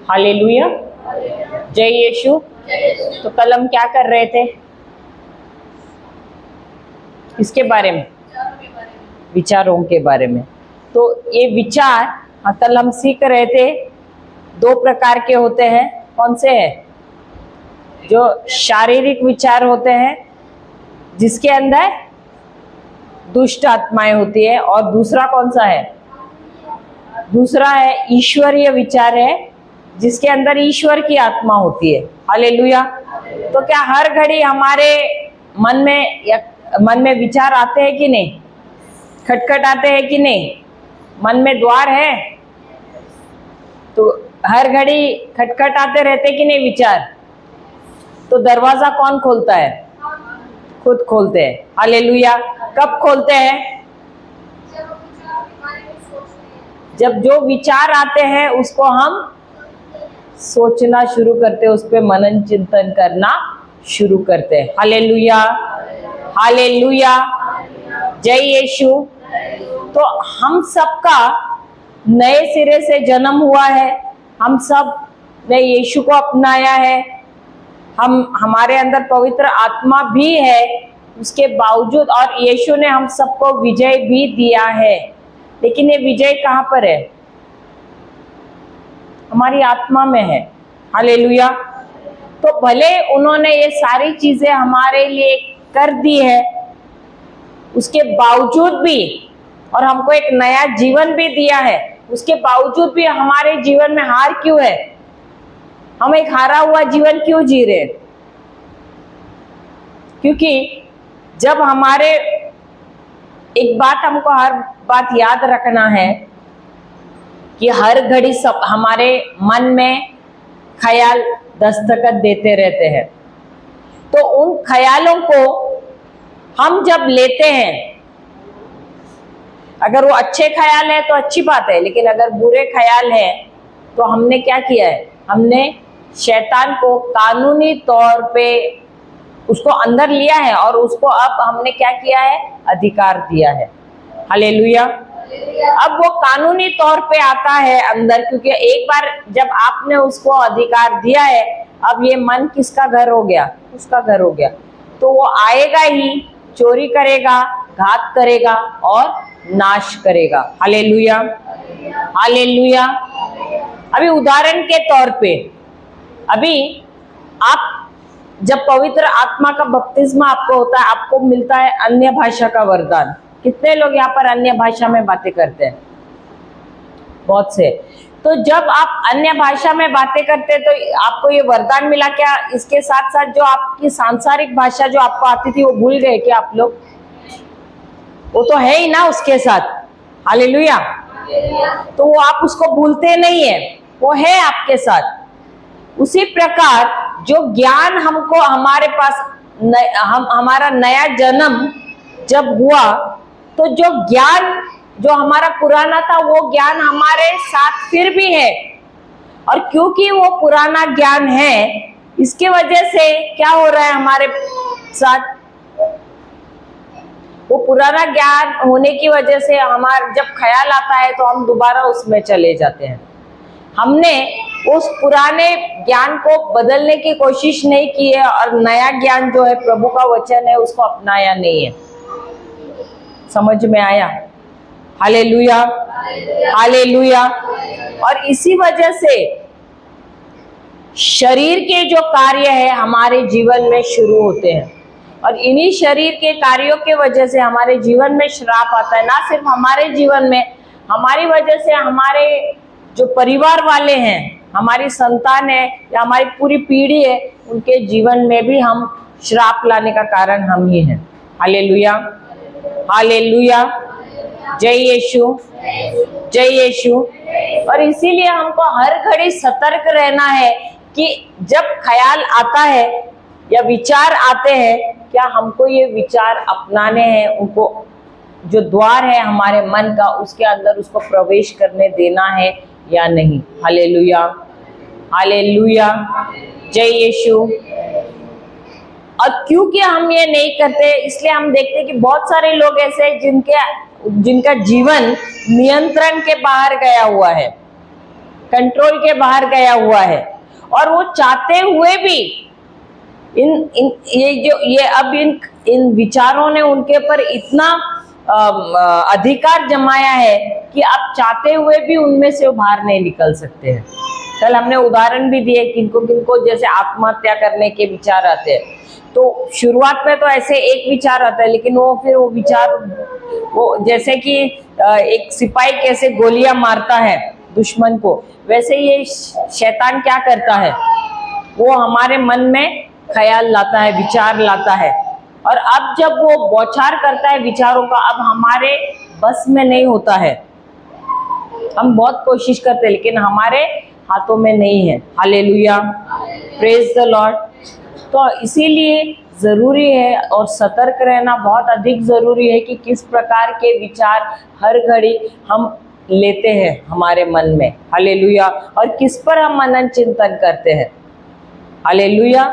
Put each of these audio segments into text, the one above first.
Hallelujah, जय यीशु। तो कल हम क्या कर रहे थे? इसके बारे में, विचारों के बारे में। तो ये विचार कल हम सीख रहे थे, दो प्रकार के होते हैं। कौन से हैं? जो शारीरिक विचार होते हैं जिसके अंदर दुष्ट आत्माएं होती है, और दूसरा कौन सा है? दूसरा है ईश्वरीय विचार है जिसके अंदर ईश्वर की आत्मा होती है। हालेलुया। तो क्या हर घड़ी हमारे मन में विचार आते हैं कि नहीं? खटखट आते हैं कि नहीं? मन में द्वार है तो हर घड़ी खटखट आते रहते कि नहीं विचार? तो दरवाजा कौन खोलता है? खुद खोलते हैं। हालेलुया। कब खोलते हैं? जब जो विचार आते हैं उसको हम सोचना शुरू करते हैं, उस पर मनन चिंतन करना शुरू करते हैं। हालेलुया, हालेलुया, जय यीशु। तो हम सबका नए सिरे से जन्म हुआ है, हम सब ने यीशु को अपनाया है, हमारे अंदर पवित्र आत्मा भी है, उसके बावजूद और यीशु ने हम सबको विजय भी दिया है। लेकिन ये विजय कहाँ पर है? हमारी आत्मा में है। हालेलुया। तो भले उन्होंने ये सारी चीजें हमारे लिए कर दी है, उसके बावजूद भी, और हमको एक नया जीवन भी दिया है, उसके बावजूद भी हमारे जीवन में हार क्यों है? हम एक हारा हुआ जीवन क्यों जी रहे? क्योंकि जब हमारे, एक बात हमको हर बात याद रखना है कि हर घड़ी सब हमारे मन में ख्याल दस्तखत देते रहते हैं। तो उन ख्यालों को हम जब लेते हैं, अगर वो अच्छे ख्याल है तो अच्छी बात है, लेकिन अगर बुरे ख्याल है तो हमने क्या किया है? हमने शैतान को कानूनी तौर पे उसको अंदर लिया है और उसको अब हमने क्या किया है? अधिकार दिया है। हालेलुया। अब वो कानूनी तौर पे आता है अंदर, क्योंकि एक बार जब आपने उसको अधिकार दिया है, अब ये मन किसका घर हो गया? उसका घर हो गया। तो वो आएगा ही, चोरी करेगा, घात करेगा और नाश करेगा। Hallelujah, hallelujah. अभी उदाहरण के तौर पे, अभी आप जब पवित्र आत्मा का बपतिस्मा आपको होता है, आपको मिलता है अन्य भाषा का वरदान। कितने लोग यहाँ पर अन्य भाषा में बातें करते हैं? बहुत से। तो जब आप अन्य भाषा में बातें करते हैं तो आपको ये वरदान मिला क्या? इसके साथ साथ जो आपकी सांसारिक भाषा जो आपको आती थी वो भूल गए क्या आप लोग? वो तो है ही ना उसके साथ। हालेलुया। तो वो आप उसको भूलते नहीं है, वो है आपके साथ। उसी प्रकार जो ज्ञान हमको हमारे पास हमारा नया जन्म जब हुआ, तो जो ज्ञान जो हमारा पुराना था वो ज्ञान हमारे साथ फिर भी है। और क्योंकि वो पुराना ज्ञान है, इसके वजह से क्या हो रहा है हमारे साथ? वो पुराना ज्ञान होने की वजह से हमारा जब ख्याल आता है तो हम दोबारा उसमें चले जाते हैं। हमने उस पुराने ज्ञान को बदलने की कोशिश नहीं की है और नया ज्ञान जो है प्रभु का वचन है उसको अपनाया नहीं है। समझ में आया? Hallelujah, hallelujah. और इसी वजह से शरीर के जो कार्य है हमारे जीवन में शुरू होते हैं, और इन्हीं शरीर के कार्यों के वजह से हमारे जीवन में श्राप आता है। ना सिर्फ हमारे जीवन में, हमारी वजह से हमारे जो परिवार वाले हैं, हमारी संतान है या हमारी पूरी पीढ़ी है, उनके जीवन में भी हम श्राप लाने का कारण हम ही हैं। हालेलुया, हालेलुया, जय यीशु, जय यीशु। और इसीलिए हमको हर घड़ी सतर्क रहना है कि जब ख्याल आता है या विचार आते हैं, क्या हमको ये विचार अपनाने हैं, उनको जो द्वार है हमारे मन का उसके अंदर उसको प्रवेश करने देना है या नहीं। हालेलुया, हालेलुया, जय यीशु। और क्योंकि हम ये नहीं करते, इसलिए हम देखते हैं कि बहुत सारे लोग ऐसे जिनका जीवन नियंत्रण के बाहर गया हुआ है। कंट्रोल के बाहर गया हुआ है। और वो चाहते हुए भी इन विचारों ने उनके ऊपर इतना अधिकार जमाया है कि आप चाहते हुए भी उनमें से बाहर नहीं निकल सकते हैं। कल हमने उदाहरण भी दिए किनको किनको जैसे आत्महत्या करने के विचार आते हैं, तो शुरुआत में तो ऐसे एक विचार आता है, लेकिन फिर वो विचार वो जैसे कि एक सिपाही कैसे गोलियां मारता है दुश्मन को, वैसे ये शैतान क्या करता है, वो हमारे मन में ख्याल लाता है, विचार लाता है। और अब जब वो बौछार करता है विचारों का, अब हमारे बस में नहीं होता है। हम बहुत कोशिश करते हैं लेकिन हमारे हाथों में नहीं है। Hallelujah, praise the Lord. तो इसीलिए जरूरी है और सतर्क रहना बहुत अधिक जरूरी है कि किस प्रकार के विचार हर घड़ी हम लेते हैं हमारे मन में। हालेलुया, और किस पर हम मनन चिंतन करते हैं। Hallelujah,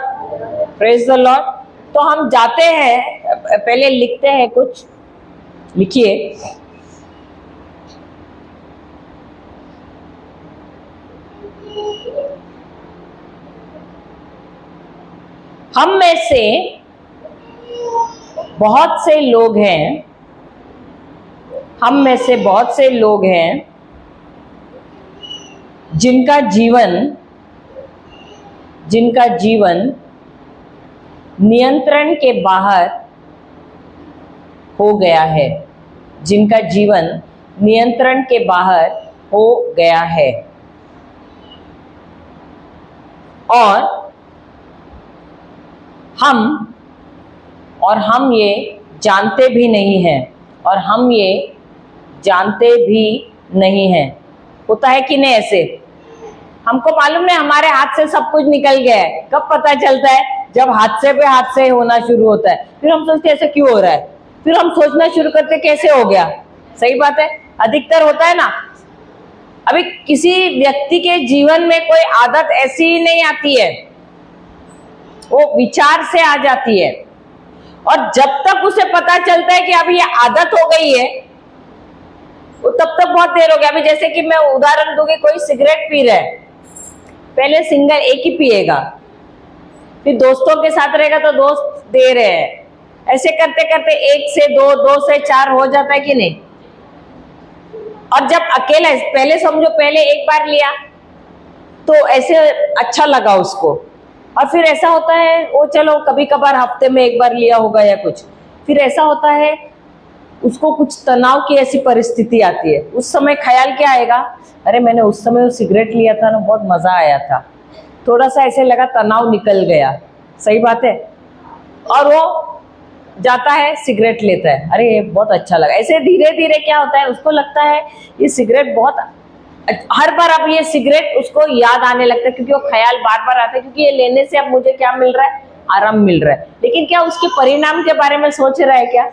praise the Lord. तो हम जाते हैं, पहले लिखते हैं कुछ, लिखिए। हम में से बहुत से लोग हैं, हम में से बहुत से लोग हैं जिनका जीवन नियंत्रण के बाहर हो गया है, जिनका जीवन नियंत्रण के बाहर हो गया है। और हम ये जानते भी नहीं हैं, और हम ये जानते भी नहीं हैं। होता है कि नहीं ऐसे? हमको मालूम नहीं हमारे हाथ से सब कुछ निकल गया है। कब पता चलता है? जब हादसे पे हादसे होना शुरू होता है। फिर हम सोचते हैं ऐसे क्यों हो रहा है, फिर हम सोचना शुरू करते कैसे हो गया। सही बात है, अधिकतर होता है ना। अभी किसी व्यक्ति के जीवन में कोई आदत ऐसी ही नहीं आती है, वो विचार से आ जाती है। और जब तक उसे पता चलता है कि अभी ये आदत हो गई है, वो तब तक बहुत देर हो गया। अभी जैसे कि मैं उदाहरण दूंगी, कोई सिगरेट पी रहा है, पहले सिंगल एक ही पिएगा, फिर दोस्तों के साथ रहेगा तो दोस्त दे रहे हैं, ऐसे करते करते 1 से 2, 2 से 4 हो जाता है कि नहीं। और जब अकेला, पहले समझो पहले एक बार लिया तो ऐसे अच्छा लगा उसको, और फिर ऐसा होता है वो चलो कभी कभार हफ्ते में एक बार लिया होगा या कुछ, फिर ऐसा होता है उसको कुछ तनाव की ऐसी परिस्थिति आती है। उस समय ख्याल क्या आएगा, अरे मैंने उस समय वो सिगरेट लिया था ना, बहुत मजा आया था, थोड़ा सा ऐसे लगा तनाव निकल गया। सही बात है। और वो जाता है सिगरेट लेता है, अरे ये बहुत अच्छा लगा। ऐसे धीरे धीरे क्या होता है, उसको लगता है ये सिगरेट बहुत, हर बार अब ये सिगरेट उसको याद आने लगता है, क्योंकि वो ख्याल बार बार आता है, क्योंकि ये लेने से अब मुझे क्या मिल रहा है, आराम मिल रहा है। लेकिन क्या उसके परिणाम के बारे में सोच रहा है क्या?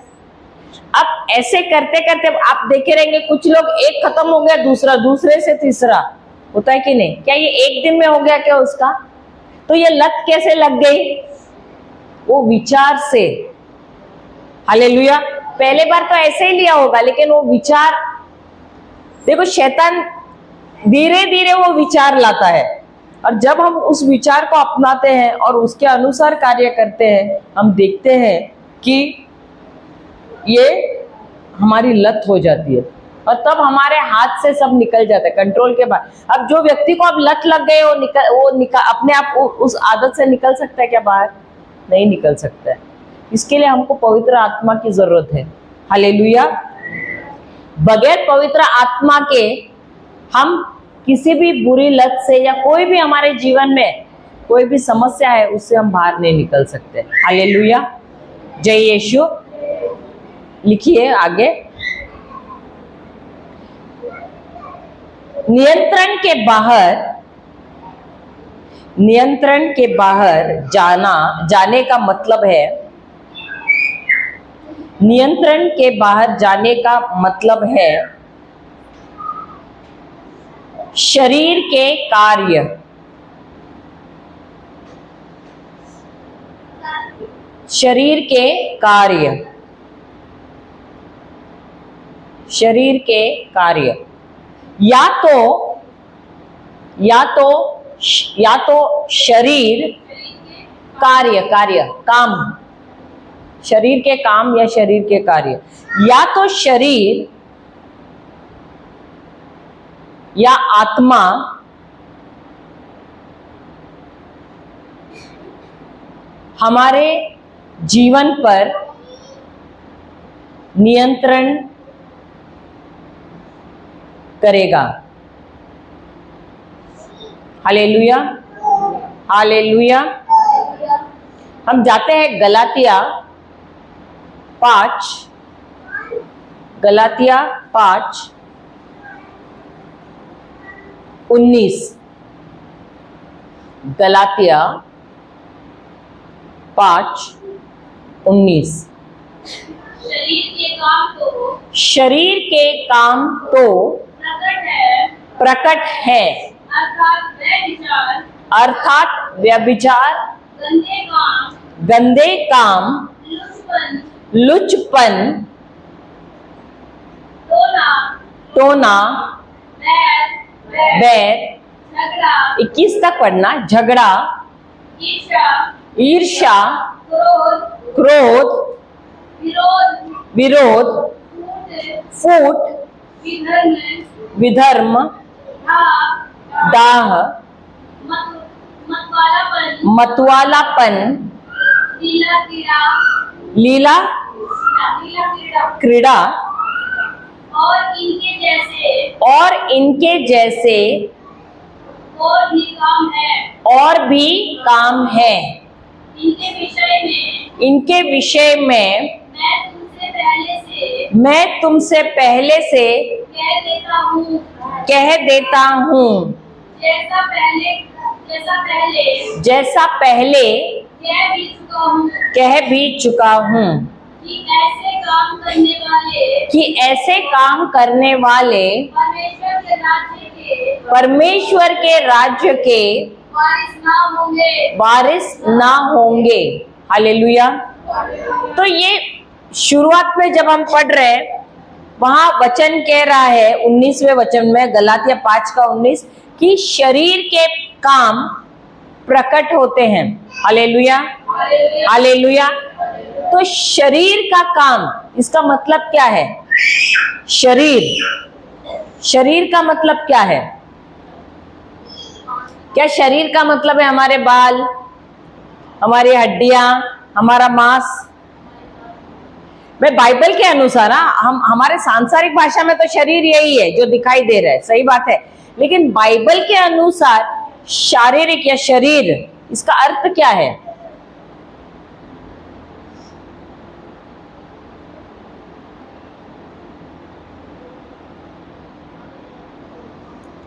अब ऐसे करते करते आप देखे रहेंगे कुछ लोग, एक खत्म हो गया दूसरा, दूसरे से तीसरा, होता है कि नहीं? क्या ये एक दिन में हो गया क्या उसका? तो ये लत कैसे लग गई? वो विचार से। हालेलुया। पहले बार तो ऐसे ही लिया होगा, लेकिन वो विचार, देखो शैतान धीरे धीरे वो विचार लाता है, और जब हम उस विचार को अपनाते हैं और उसके अनुसार कार्य करते हैं, हम देखते हैं कि ये हमारी लत हो जाती है, और तब हमारे हाथ से सब निकल जाता है, कंट्रोल के बाद। अब जो व्यक्ति को अब लत लग गई, वो अपने आप उस आदत से निकल सकता है क्या बाहर? नहीं निकल सकता है। इसके लिए हमको पवित्र आत्मा की जरूरत है। हालेलुया। बगैर पवित्र आत्मा के हम किसी भी बुरी लत से, या कोई भी हमारे जीवन में कोई भी समस्या है, उससे हम बाहर नहीं निकल सकते। हालेलुया, जय यीशु। लिखिए आगे। नियंत्रण के बाहर जाने का मतलब है, नियंत्रण के बाहर जाने का मतलब है शरीर के कार्य, शरीर के कार्य, या तो या तो शरीर कार्य काम, शरीर के काम या शरीर के कार्य, या तो शरीर या आत्मा हमारे जीवन पर नियंत्रण करेगा। Hallelujah, hallelujah. हम जाते हैं गलातिया 5, गलातिया 5:19, गलातिया 5:19। शरीर के काम तो प्रकट है, अर्थात व्यभिचार, गंदे काम, लुचपन, टोना, बैर, 21 तक पढ़ना, झगड़ा, ईर्ष्या, क्रोध, विरोध, फूट, विधर्म, दाह, मतवालापन, लीला क्रीड़ा और इनके जैसे और भी काम है। इनके विषय में मैं तुमसे पहले से कह देता हूँ, जैसा पहले कह भी चुका हूँ कि ऐसे काम करने वाले परमेश्वर के राज्य के वारिस ना होंगे। हालेलुया। तो ये शुरुआत में जब हम पढ़ रहे हैं, वहां वचन कह रहा है 19वें वचन में, गलातिया 5:19, कि शरीर के काम प्रकट होते हैं। Hallelujah, hallelujah. तो शरीर का काम, इसका मतलब क्या है? शरीर का मतलब क्या है? क्या शरीर का मतलब है हमारे बाल, हमारी हड्डियां, हमारा मांस? मैं बाइबल के अनुसार, हम हमारे सांसारिक भाषा में तो शरीर यही है जो दिखाई दे रहा है, सही बात है, लेकिन बाइबल के अनुसार शारीरिक या शरीर, इसका अर्थ क्या है?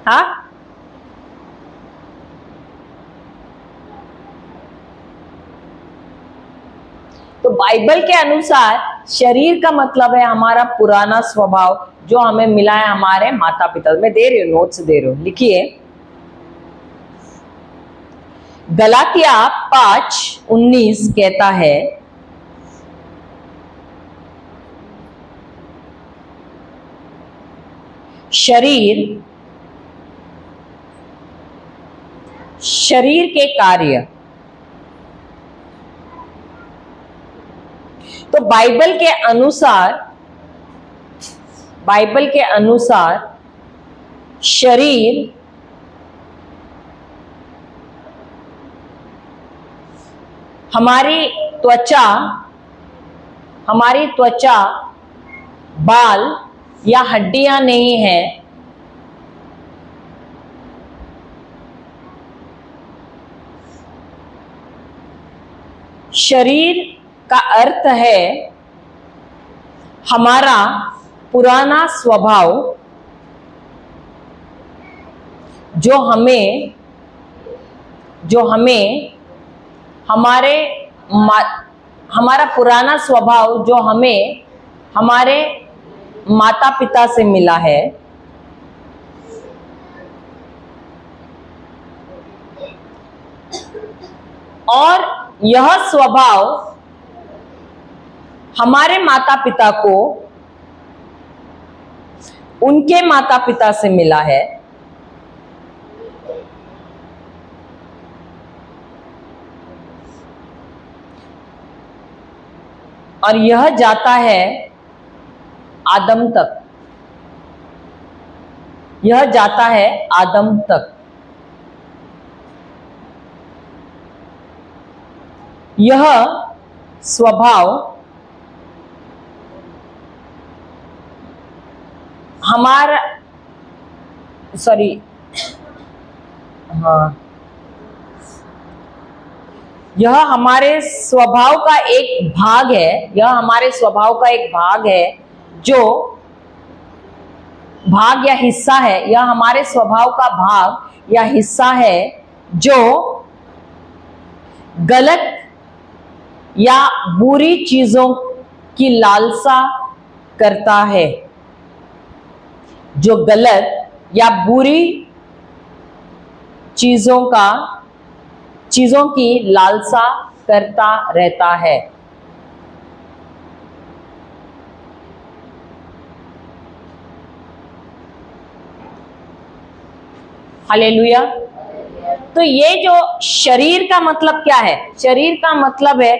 हाँ, तो बाइबल के अनुसार शरीर का मतलब है हमारा पुराना स्वभाव जो हमें मिला है हमारे माता पिता। मैं दे रही हूँ, नोट्स दे रही हूँ, लिखिए। गलातिया 5:19 कहता है, शरीर के कार्य। तो बाइबल के अनुसार शरीर हमारी त्वचा, बाल या हड्डियां नहीं है, शरीर का अर्थ है हमारा पुराना स्वभाव जो हमें हमारा पुराना स्वभाव जो हमें हमारे माता पिता से मिला है। और यह स्वभाव हमारे माता पिता को उनके माता पिता से मिला है। और यह जाता है आदम तक, यह जाता है आदम तक। यह स्वभाव हमारा, सॉरी, हाँ, यह हमारे स्वभाव का एक भाग है, यह हमारे स्वभाव का एक भाग है, जो भाग या हिस्सा है, यह हमारे स्वभाव का भाग या हिस्सा है जो गलत या बुरी चीजों की लालसा करता है, जो गलत या बुरी चीजों की लालसा करता रहता है। हालेलुया। तो ये जो शरीर का मतलब क्या है? शरीर का मतलब है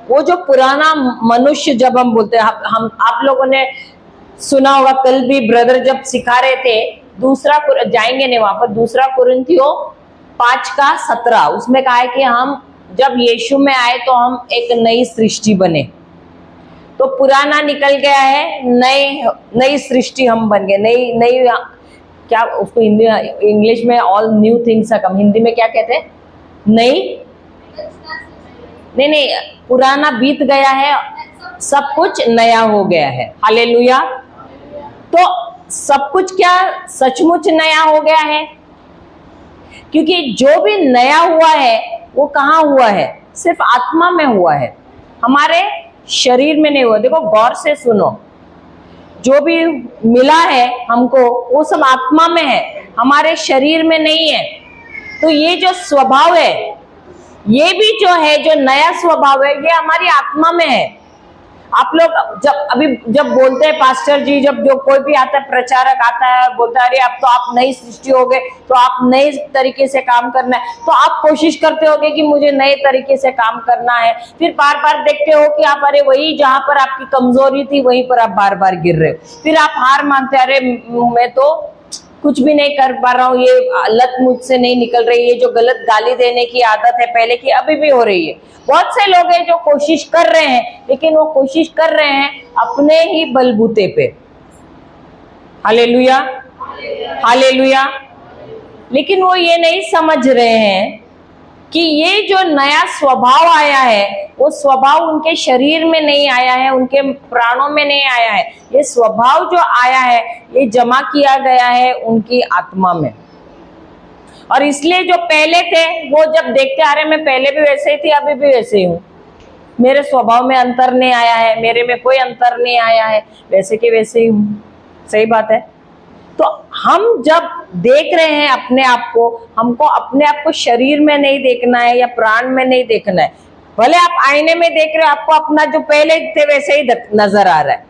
वो जो पुराना मनुष्य, जब हम बोलते हैं, हम आप लोगों ने सुना होगा, कल भी ब्रदर जब सिखा रहे थे, दूसरा जाएंगे नहीं वहां पर, दूसरा कुरिन्थियों 5:17, उसमें कहा है कि हम जब यीशु में आए तो हम एक नई सृष्टि बने। तो पुराना निकल गया है, नई सृष्टि हम बन गए। नई क्या उसको हिंदी इंग्लिश में ऑल न्यू थिंग्स है कम, हिंदी में क्या कहते हैं? नहीं, पुराना बीत गया है, सब कुछ नया हो गया है। हालेलुया। तो सब कुछ क्या सचमुच नया हो गया है? क्योंकि जो भी नया हुआ है वो कहाँ हुआ है? सिर्फ आत्मा में हुआ है, हमारे शरीर में नहीं हुआ। देखो गौर से सुनो, जो भी मिला है हमको वो सब आत्मा में है, हमारे शरीर में नहीं है। तो ये जो स्वभाव है, ये भी जो है, जो नया स्वभाव है, ये हमारी आत्मा में है। आप लोग जब बोलते हैं पास्टर जी, जब जो कोई भी आता है, प्रचारक आता है, बोलता है अरे अब तो आप नई सृष्टि हो गए, तो आप नए तरीके से काम करना है, तो आप कोशिश करते होगे कि मुझे नए तरीके से काम करना है। फिर बार बार देखते हो कि आप अरे वही जहां पर आपकी कमजोरी थी वहीं पर आप बार बार गिर रहे हो। फिर आप हार मानते, अरे मैं तो कुछ भी नहीं कर पा रहा हूँ, ये लत मुझसे नहीं निकल रही है, जो गलत गाली देने की आदत है पहले की अभी भी हो रही है। बहुत से लोग हैं जो कोशिश कर रहे हैं, लेकिन वो कोशिश कर रहे हैं अपने ही बलबूते पे। Hallelujah, hallelujah. लेकिन वो ये नहीं समझ रहे हैं कि ये जो नया स्वभाव आया है, वो स्वभाव उनके शरीर में नहीं आया है, उनके प्राणों में नहीं आया है। ये स्वभाव जो आया है, ये जमा किया गया है उनकी आत्मा में। और इसलिए जो पहले थे वो जब देखते आ रहे, मैं पहले भी वैसे ही थी, अभी भी वैसे ही हूँ, मेरे स्वभाव में अंतर नहीं आया है, मेरे में कोई अंतर नहीं आया है, वैसे के वैसे ही हूँ। सही बात है। तो हम जब देख रहे हैं अपने आप को, हमको अपने आप को शरीर में नहीं देखना है या प्राण में नहीं देखना है। भले आप आईने में देख रहे हो, आपको अपना जो पहले थे वैसे ही नजर आ रहा है,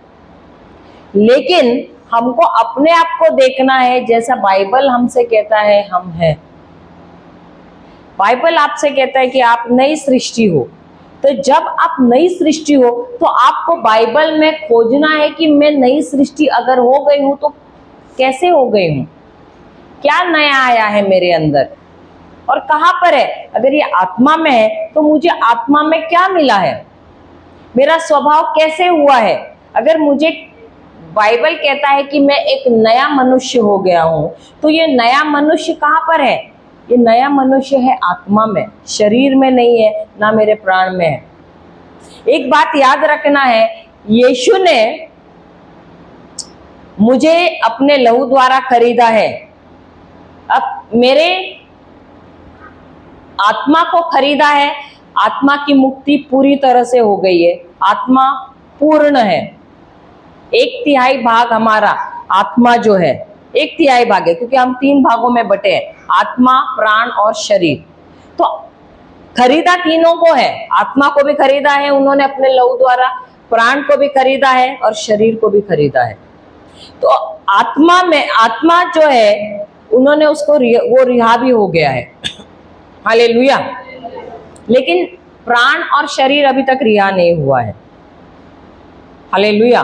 लेकिन हमको अपने आप को देखना है जैसा बाइबल हमसे कहता है हम हैं। बाइबल आपसे कहता है कि आप नई सृष्टि हो। तो जब आप नई सृष्टि हो तो आपको बाइबल में खोजना है कि मैं नई सृष्टि अगर हो गई हूं तो कैसे हो गई हूं, क्या नया आया है मेरे अंदर और कहां पर है। अगर ये आत्मा में है तो मुझे आत्मा में क्या मिला है, मेरा स्वभाव कैसे हुआ है। अगर मुझे बाइबल कहता है कि मैं एक नया मनुष्य हो गया हूं, तो ये नया मनुष्य कहां पर है? ये नया मनुष्य है आत्मा में, शरीर में नहीं है, ना मेरे प्राण में है। एक बात याद रखना है, यीशु ने मुझे अपने लहू द्वारा खरीदा है। अब मेरे आत्मा को खरीदा है, आत्मा की मुक्ति पूरी तरह से हो गई है, आत्मा पूर्ण है। 1/3 भाग हमारा आत्मा जो है, 1/3 भाग है, क्योंकि हम 3 भागों में बटे हैं, आत्मा, प्राण और शरीर। तो खरीदा तीनों को है, आत्मा को भी खरीदा है उन्होंने अपने लहू द्वारा, प्राण को भी खरीदा है और शरीर को भी खरीदा है। तो आत्मा में, आत्मा जो है उन्होंने उसको वो रिहा भी हो गया है। हालेलुया। लेकिन प्राण और शरीर अभी तक रिहा नहीं हुआ है। हालेलुया।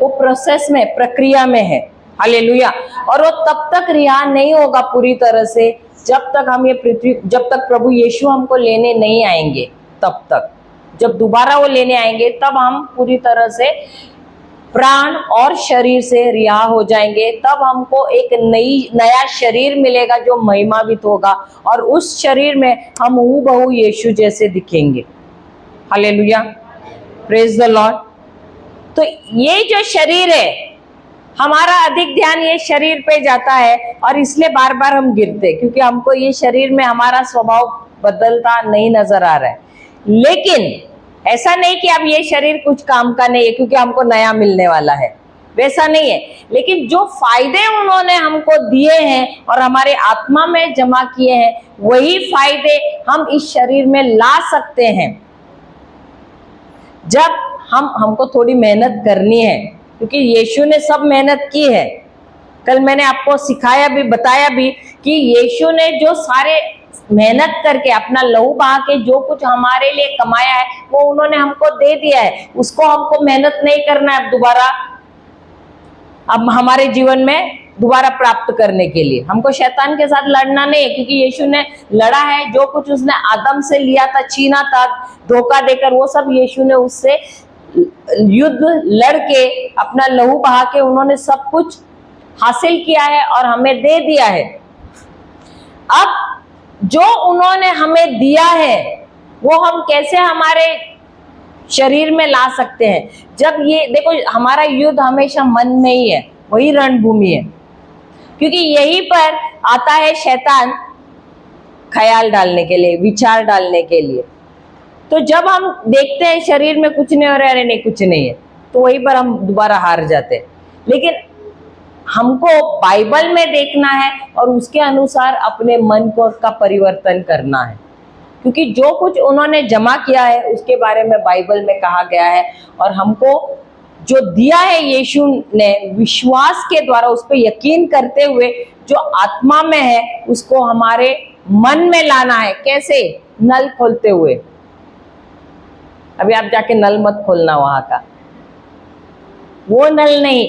वो प्रोसेस में, प्रक्रिया में है। हालेलुया। और वो तब तक रिहा नहीं होगा पूरी तरह से जब तक हम ये पृथ्वी, जब तक प्रभु यीशु हमको लेने नहीं आएंगे। तब तक जब दोबारा वो लेने आएंगे तब हम पूरी तरह से प्राण और शरीर से रिहा हो जाएंगे। तब हमको एक नया शरीर मिलेगा जो महिमान्वित होगा, और उस शरीर में हम हूबहू यीशु जैसे दिखेंगे। Hallelujah, praise the Lord. तो ये जो शरीर है, हमारा अधिक ध्यान ये शरीर पे जाता है और इसलिए बार बार हम गिरते, क्योंकि हमको ये शरीर में हमारा स्वभाव बदलता नहीं नजर आ रहा है। लेकिन ऐसा नहीं कि अब ये शरीर कुछ काम का नहीं है क्योंकि हमको नया मिलने वाला है, वैसा नहीं है। लेकिन जो फायदे उन्होंने हमको दिए हैं और हमारे आत्मा में जमा किए हैं, वही फायदे हम इस शरीर में ला सकते हैं जब हमको थोड़ी मेहनत करनी है, क्योंकि यीशु ने सब मेहनत की है। कल मैंने आपको सिखाया भी, बताया भी कि यीशु ने जो सारे मेहनत करके अपना लहू बहा के जो कुछ हमारे लिए कमाया है वो उन्होंने हमको दे दिया है। उसको हमको मेहनत नहीं करना है दोबारा, अब हमारे जीवन में दोबारा प्राप्त करने के लिए हमको शैतान के साथ लड़ना नहीं है, क्योंकि यीशु ने लड़ा है। जो कुछ उसने आदम से लिया था, छीना था धोखा देकर, वो सब यीशु ने उससे युद्ध लड़के अपना लहू बहा के उन्होंने सब कुछ हासिल किया है और हमें दे दिया है। अब जो उन्होंने हमें दिया है वो हम कैसे हमारे शरीर में ला सकते हैं? जब ये देखो, हमारा युद्ध हमेशा मन में ही है, वही रणभूमि है, क्योंकि यहीं पर आता है शैतान ख्याल डालने के लिए, विचार डालने के लिए। तो जब हम देखते हैं शरीर में कुछ नहीं हो रहा है, अरे नहीं कुछ नहीं है, तो वहीं पर हम दोबारा हार जाते हैं। लेकिन हमको बाइबल में देखना है और उसके अनुसार अपने मन को का परिवर्तन करना है, क्योंकि जो कुछ उन्होंने जमा किया है उसके बारे में बाइबल में कहा गया है। और हमको जो दिया है यीशु ने, विश्वास के द्वारा उस पर यकीन करते हुए जो आत्मा में है उसको हमारे मन में लाना है। कैसे? नल खोलते हुए। अभी आप जाके नल मत खोलना वहां का, वो नल नहीं।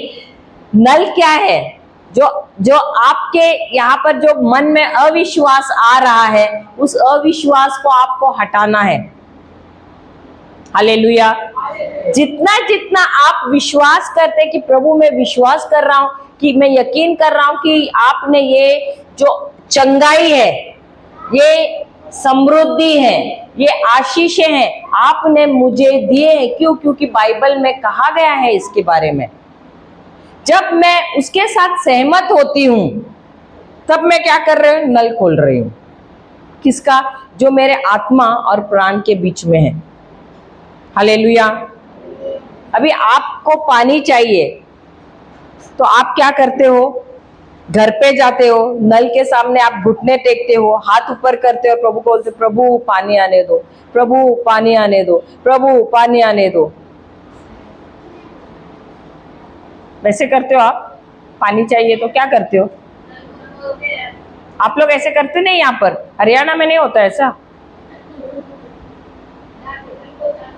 नल क्या है? जो आपके यहाँ पर जो मन में अविश्वास आ रहा है, उस अविश्वास को आपको हटाना है। हालेलुया। जितना जितना आप विश्वास करते कि प्रभु मैं विश्वास कर रहा हूं, कि मैं यकीन कर रहा हूं कि आपने ये जो चंगाई है, ये समृद्धि है, ये आशीषें हैं, आपने मुझे दिए हैं। क्यों? क्योंकि बाइबल में कहा गया है इसके बारे में। जब मैं उसके साथ सहमत होती हूं तब मैं क्या कर रही हूं? नल खोल रही हूं। किसका? जो मेरे आत्मा और प्राण के बीच में है। हालेलुया। अभी आपको पानी चाहिए तो आप क्या करते हो? घर पे जाते हो, नल के सामने आप घुटने टेकते हो, हाथ ऊपर करते हो, प्रभु को बोलते, प्रभु पानी आने दो, प्रभु पानी आने दो, प्रभु पानी आने दो। वैसे करते हो आप? पानी चाहिए तो क्या करते हो आप लोग? ऐसे करते नहीं? यहाँ पर हरियाणा में नहीं होता ऐसा?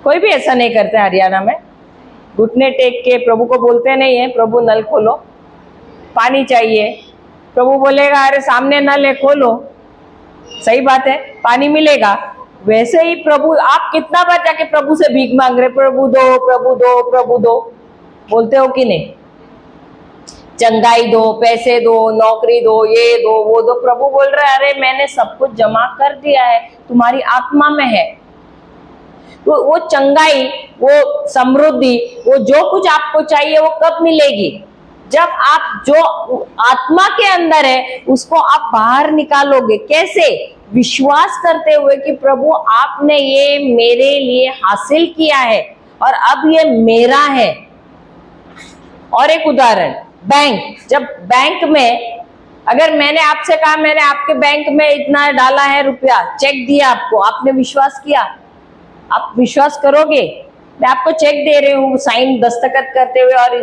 कोई भी ऐसा नहीं करता हरियाणा में? घुटने टेक के प्रभु को बोलते नहीं है, प्रभु नल खोलो, पानी चाहिए। प्रभु बोलेगा अरे सामने नल है, खोलो। सही बात है, पानी मिलेगा। वैसे ही प्रभु, आप कितना बार जाके प्रभु से भीख मांग रहे, प्रभु दो, प्रभु दो, प्रभु दो, बोलते हो कि नहीं? चंगाई दो, पैसे दो, नौकरी दो, ये दो, वो दो। प्रभु बोल रहे अरे मैंने सब कुछ जमा कर दिया है, तुम्हारी आत्मा में है। वो चंगाई, वो समृद्धि, वो जो कुछ आपको चाहिए वो कब मिलेगी? जब आप जो आत्मा के अंदर है उसको आप बाहर निकालोगे। कैसे? विश्वास करते हुए कि प्रभु आपने ये मेरे लिए हासिल किया है और अब ये मेरा है। और एक उदाहरण, बैंक। जब बैंक में अगर मैंने आपसे कहा मैंने आपके बैंक में इतना डाला है रुपया, चेक दिया आपको, आपने विश्वास किया, आप विश्वास करोगे? मैं आपको चेक दे रही हूँ साइन दस्तखत करते हुए और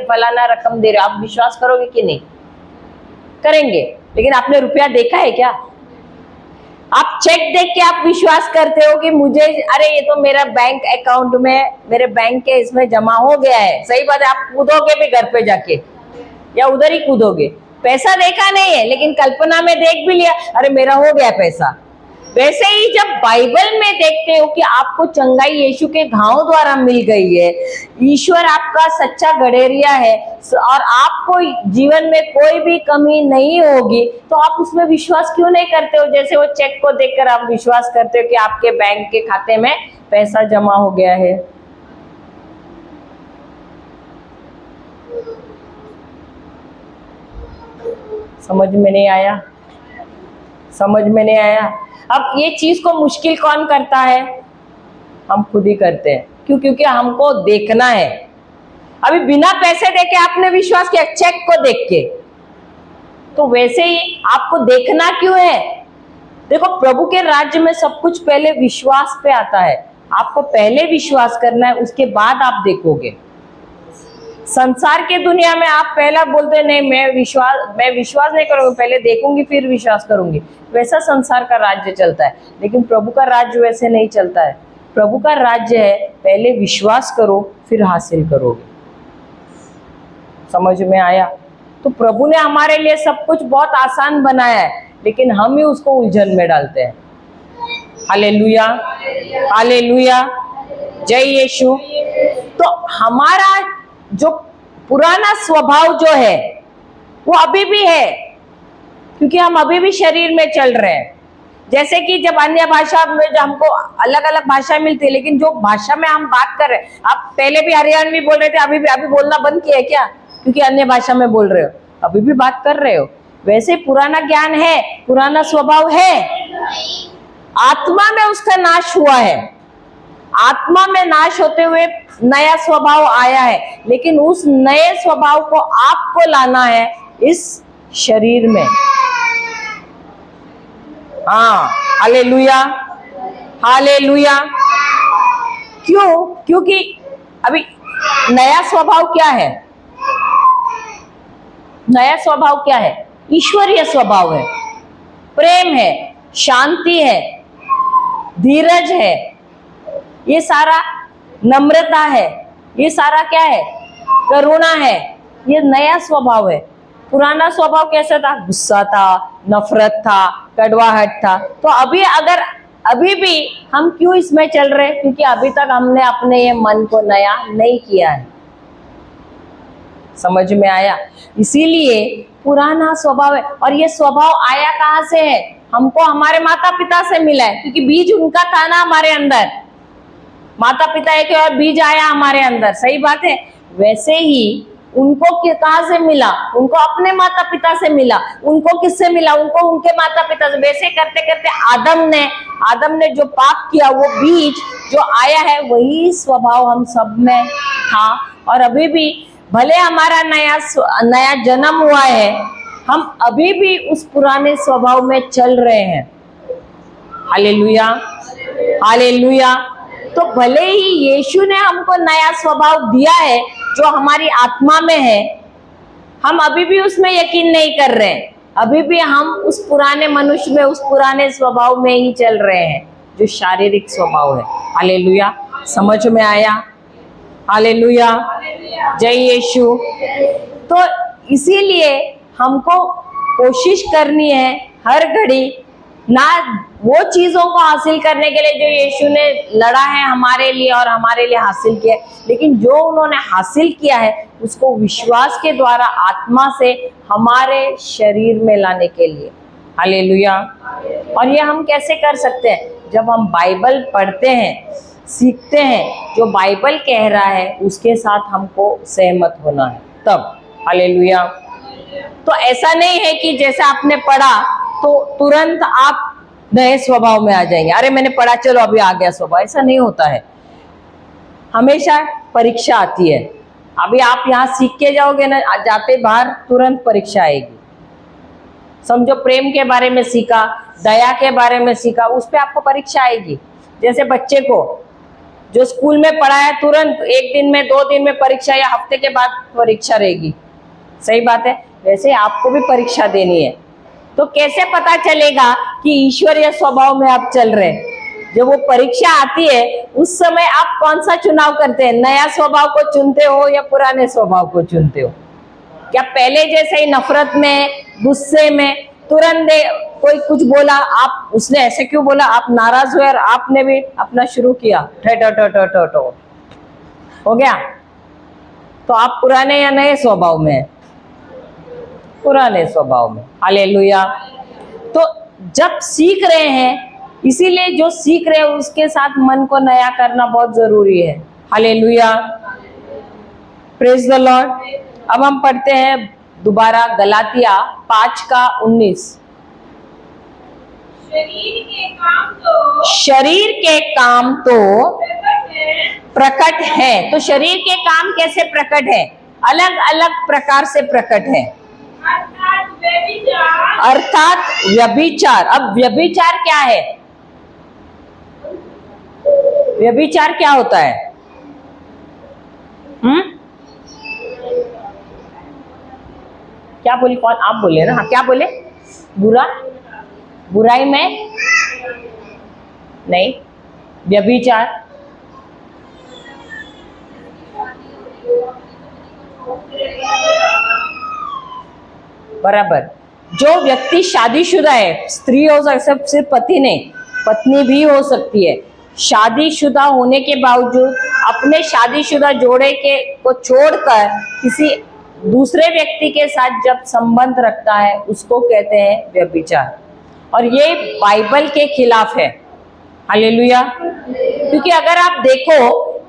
फलाना रकम दे रहे हो, आप विश्वास करोगे कि नहीं? करेंगे। लेकिन आपने रुपया देखा है क्या? आप चेक देख के आप विश्वास करते हो कि मुझे, अरे ये तो मेरा बैंक अकाउंट में, मेरे बैंक के इसमें जमा हो गया है। सही बात है, आप कूदोगे भी घर पे जाके या उधर ही कूदोगे। पैसा देखा नहीं है लेकिन कल्पना में देख भी लिया, अरे मेरा हो गया पैसा। वैसे ही जब बाइबल में देखते हो कि आपको चंगाई यीशु के घाव द्वारा मिल गई है, ईश्वर आपका सच्चा गडेरिया है और आपको जीवन में कोई भी कमी नहीं होगी, तो आप उसमें विश्वास क्यों नहीं करते हो? जैसे वो चेक को देखकर आप विश्वास करते हो कि आपके बैंक के खाते में पैसा जमा हो गया है। समझ में नहीं आया? समझ में नहीं आया? अब ये चीज को मुश्किल कौन करता है? हम खुद ही करते हैं। क्यों? क्योंकि हमको देखना है। अभी बिना पैसे देके आपने विश्वास किया, चेक को देख के, तो वैसे ही आपको देखना क्यों है? देखो, प्रभु के राज्य में सब कुछ पहले विश्वास पे आता है। आपको पहले विश्वास करना है, उसके बाद आप देखोगे। संसार के दुनिया में आप पहला बोलते नहीं, मैं विश्वास नहीं करूंगी, पहले देखूंगी फिर विश्वास करूंगी। वैसा संसार का राज्य चलता है, लेकिन प्रभु का राज्य वैसे नहीं चलता है। प्रभु का राज्य है पहले विश्वास करो फिर हासिल करोगे। समझ में आया? तो प्रभु ने हमारे लिए सब कुछ बहुत आसान बनाया है, लेकिन हम ही उसको उलझन में डालते हैं। हालेलुया, हालेलुया, जय यीशु। तो हमारा जो पुराना स्वभाव जो है वो अभी भी है, क्योंकि हम अभी भी शरीर में चल रहे हैं। जैसे कि जब अन्य भाषा में, जो हमको अलग अलग भाषा मिलती है, लेकिन जो भाषा में हम बात कर रहे हैं, आप पहले भी हरियाणवी बोल रहे थे, अभी बोलना बंद किया है क्या? क्योंकि अन्य भाषा में बोल रहे हो, अभी भी बात कर रहे हो। वैसे पुराना ज्ञान है, पुराना स्वभाव है, आत्मा में उसका नाश हुआ है। आत्मा में नाश होते हुए नया स्वभाव आया है, लेकिन उस नए स्वभाव को आपको लाना है इस शरीर में। हाँ, हालेलुया, हालेलुया। क्यों? क्योंकि अभी नया स्वभाव क्या है? नया स्वभाव क्या है? ईश्वरीय स्वभाव है, प्रेम है, शांति है, धीरज है, ये सारा नम्रता है, ये सारा क्या है? करुणा है। ये नया स्वभाव है। पुराना स्वभाव कैसा था? गुस्सा था, नफरत था, कड़वाहट था। तो अभी भी हम क्यों इसमें चल रहे? क्योंकि अभी तक हमने अपने ये मन को नया नहीं किया है। समझ में आया? इसीलिए पुराना स्वभाव है। और ये स्वभाव आया कहाँ से है? हमको हमारे माता पिता से मिला है, क्योंकि बीज उनका था ना हमारे अंदर। माता पिता एक और बीज आया हमारे अंदर, सही बात है। वैसे ही उनको कहाँ से मिला? उनको अपने माता पिता से मिला। उनको किससे मिला? उनको उनके माता पिता से। वैसे करते करते आदम ने जो पाप किया, वो बीज जो आया है, वही स्वभाव हम सब में था। और अभी भी भले हमारा नया जन्म हुआ है, हम अभी भी उस पुराने स्वभाव में चल रहे हैं। Hallelujah, hallelujah. तो भले ही यीशु ने हमको नया स्वभाव दिया है जो हमारी आत्मा में है, हम अभी भी उसमें यकीन नहीं कर रहे हैं। अभी भी हम उस पुराने मनुष्य में, उस पुराने स्वभाव में ही चल रहे हैं, जो शारीरिक स्वभाव है। हालेलुया, समझ में आया? हालेलुया, जय यीशु। तो इसीलिए हमको कोशिश करनी है हर घड़ी, ना वो चीजों को हासिल करने के लिए जो यीशु ने लड़ा है हमारे लिए और हमारे लिए हासिल किया है, लेकिन जो उन्होंने हासिल किया है उसको विश्वास के द्वारा आत्मा से हमारे शरीर में लाने के लिए। हालेलुया। और ये हम कैसे कर सकते हैं? जब हम बाइबल पढ़ते हैं, सीखते हैं, जो बाइबल कह रहा है उसके साथ हमको सहमत होना है, तब। हालेलुया। तो ऐसा नहीं है कि जैसे आपने पढ़ा तो तुरंत आप नए स्वभाव में आ जाएंगे। अरे मैंने पढ़ा, चलो अभी आ गया स्वभाव। ऐसा नहीं होता है। हमेशा परीक्षा आती है। अभी आप यहाँ सीख के जाओगे ना, जाते बाहर तुरंत परीक्षा आएगी। समझो, प्रेम के बारे में सीखा, दया के बारे में सीखा, उस पर आपको परीक्षा आएगी। जैसे बच्चे को जो स्कूल में पढ़ाया, तुरंत एक दिन में, 2 दिन में परीक्षा, या हफ्ते के बाद परीक्षा रहेगी। सही बात है। वैसे आपको भी परीक्षा देनी है। तो कैसे पता चलेगा कि ईश्वरीय स्वभाव में आप चल रहे हैं? जब वो परीक्षा आती है उस समय आप कौन सा चुनाव करते हैं? नया स्वभाव को चुनते हो या पुराने स्वभाव को चुनते हो? क्या पहले जैसे ही नफरत में, गुस्से में, तुरंत कोई कुछ बोला, आप उसने ऐसे क्यों बोला, आप नाराज हुए और आपने भी अपना शुरू किया, ठो हो गया? तो आप पुराने या नए स्वभाव में हैं? पुराने स्वभाव में। हालेलुया। तो जब सीख रहे हैं, इसीलिए जो सीख रहे हैं उसके साथ मन को नया करना बहुत जरूरी है। Hallelujah, praise the Lord. अब हम पढ़ते हैं दोबारा गलातिया 5:19। शरीर के काम तो प्रकट है। तो शरीर के काम कैसे प्रकट है? अलग अलग प्रकार से प्रकट है, अर्थात व्यभिचार। अब व्यभिचार क्या है? व्यभिचार क्या होता है? क्या बोले? कौन? आप बोले ना? हाँ, क्या बोले? बुरा, बुराई में नहीं, व्यभिचार। बराबर। जो व्यक्ति शादीशुदा है, स्त्री हो सकती, सिर्फ पति नहीं, पत्नी भी हो सकती है, शादीशुदा होने के बावजूद अपने शादीशुदा जोड़े के को छोड़कर किसी दूसरे व्यक्ति के साथ जब संबंध रखता है उसको कहते हैं व्यभिचार। और ये बाइबल के खिलाफ है। हालेलुया। क्योंकि अगर आप देखो,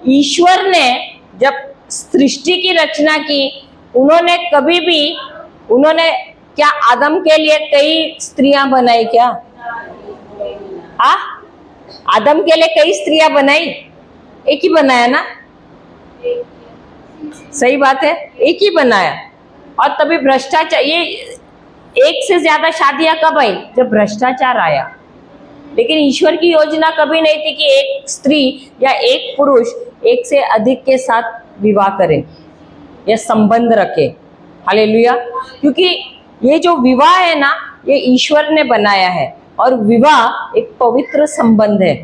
ईश्वर ने जब सृष्टि की रचना की, उन्होंने क्या आदम के लिए कई स्त्रियां बनाई क्या? आदम के लिए कई स्त्रियां बनाई? एक ही बनाया ना? सही बात है, एक ही बनाया। और तभी भ्रष्टाचार, ये एक से ज्यादा शादियां कब आई? जब भ्रष्टाचार आया। लेकिन ईश्वर की योजना कभी नहीं थी कि एक स्त्री या एक पुरुष एक से अधिक के साथ विवाह करे या संबंध रखे। हालेलुया। क्योंकि ये जो विवाह है ना, ये ईश्वर ने बनाया है और विवाह एक पवित्र संबंध है,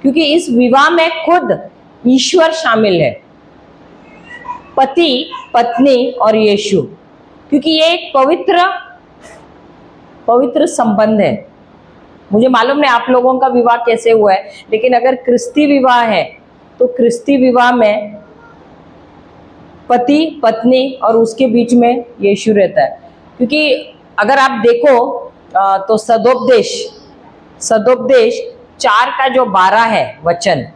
क्योंकि इस विवाह में खुद ईश्वर शामिल है, पति, पत्नी और यीशु। क्योंकि ये एक पवित्र संबंध है। मुझे मालूम नहीं आप लोगों का विवाह कैसे हुआ है, लेकिन अगर क्रिस्ती विवाह है तो क्रिस्ती विवाह में पति, पत्नी और उसके बीच में यीशु रहता है। क्योंकि अगर आप देखो तो सदोपदेश 4 का जो 12 है वचन,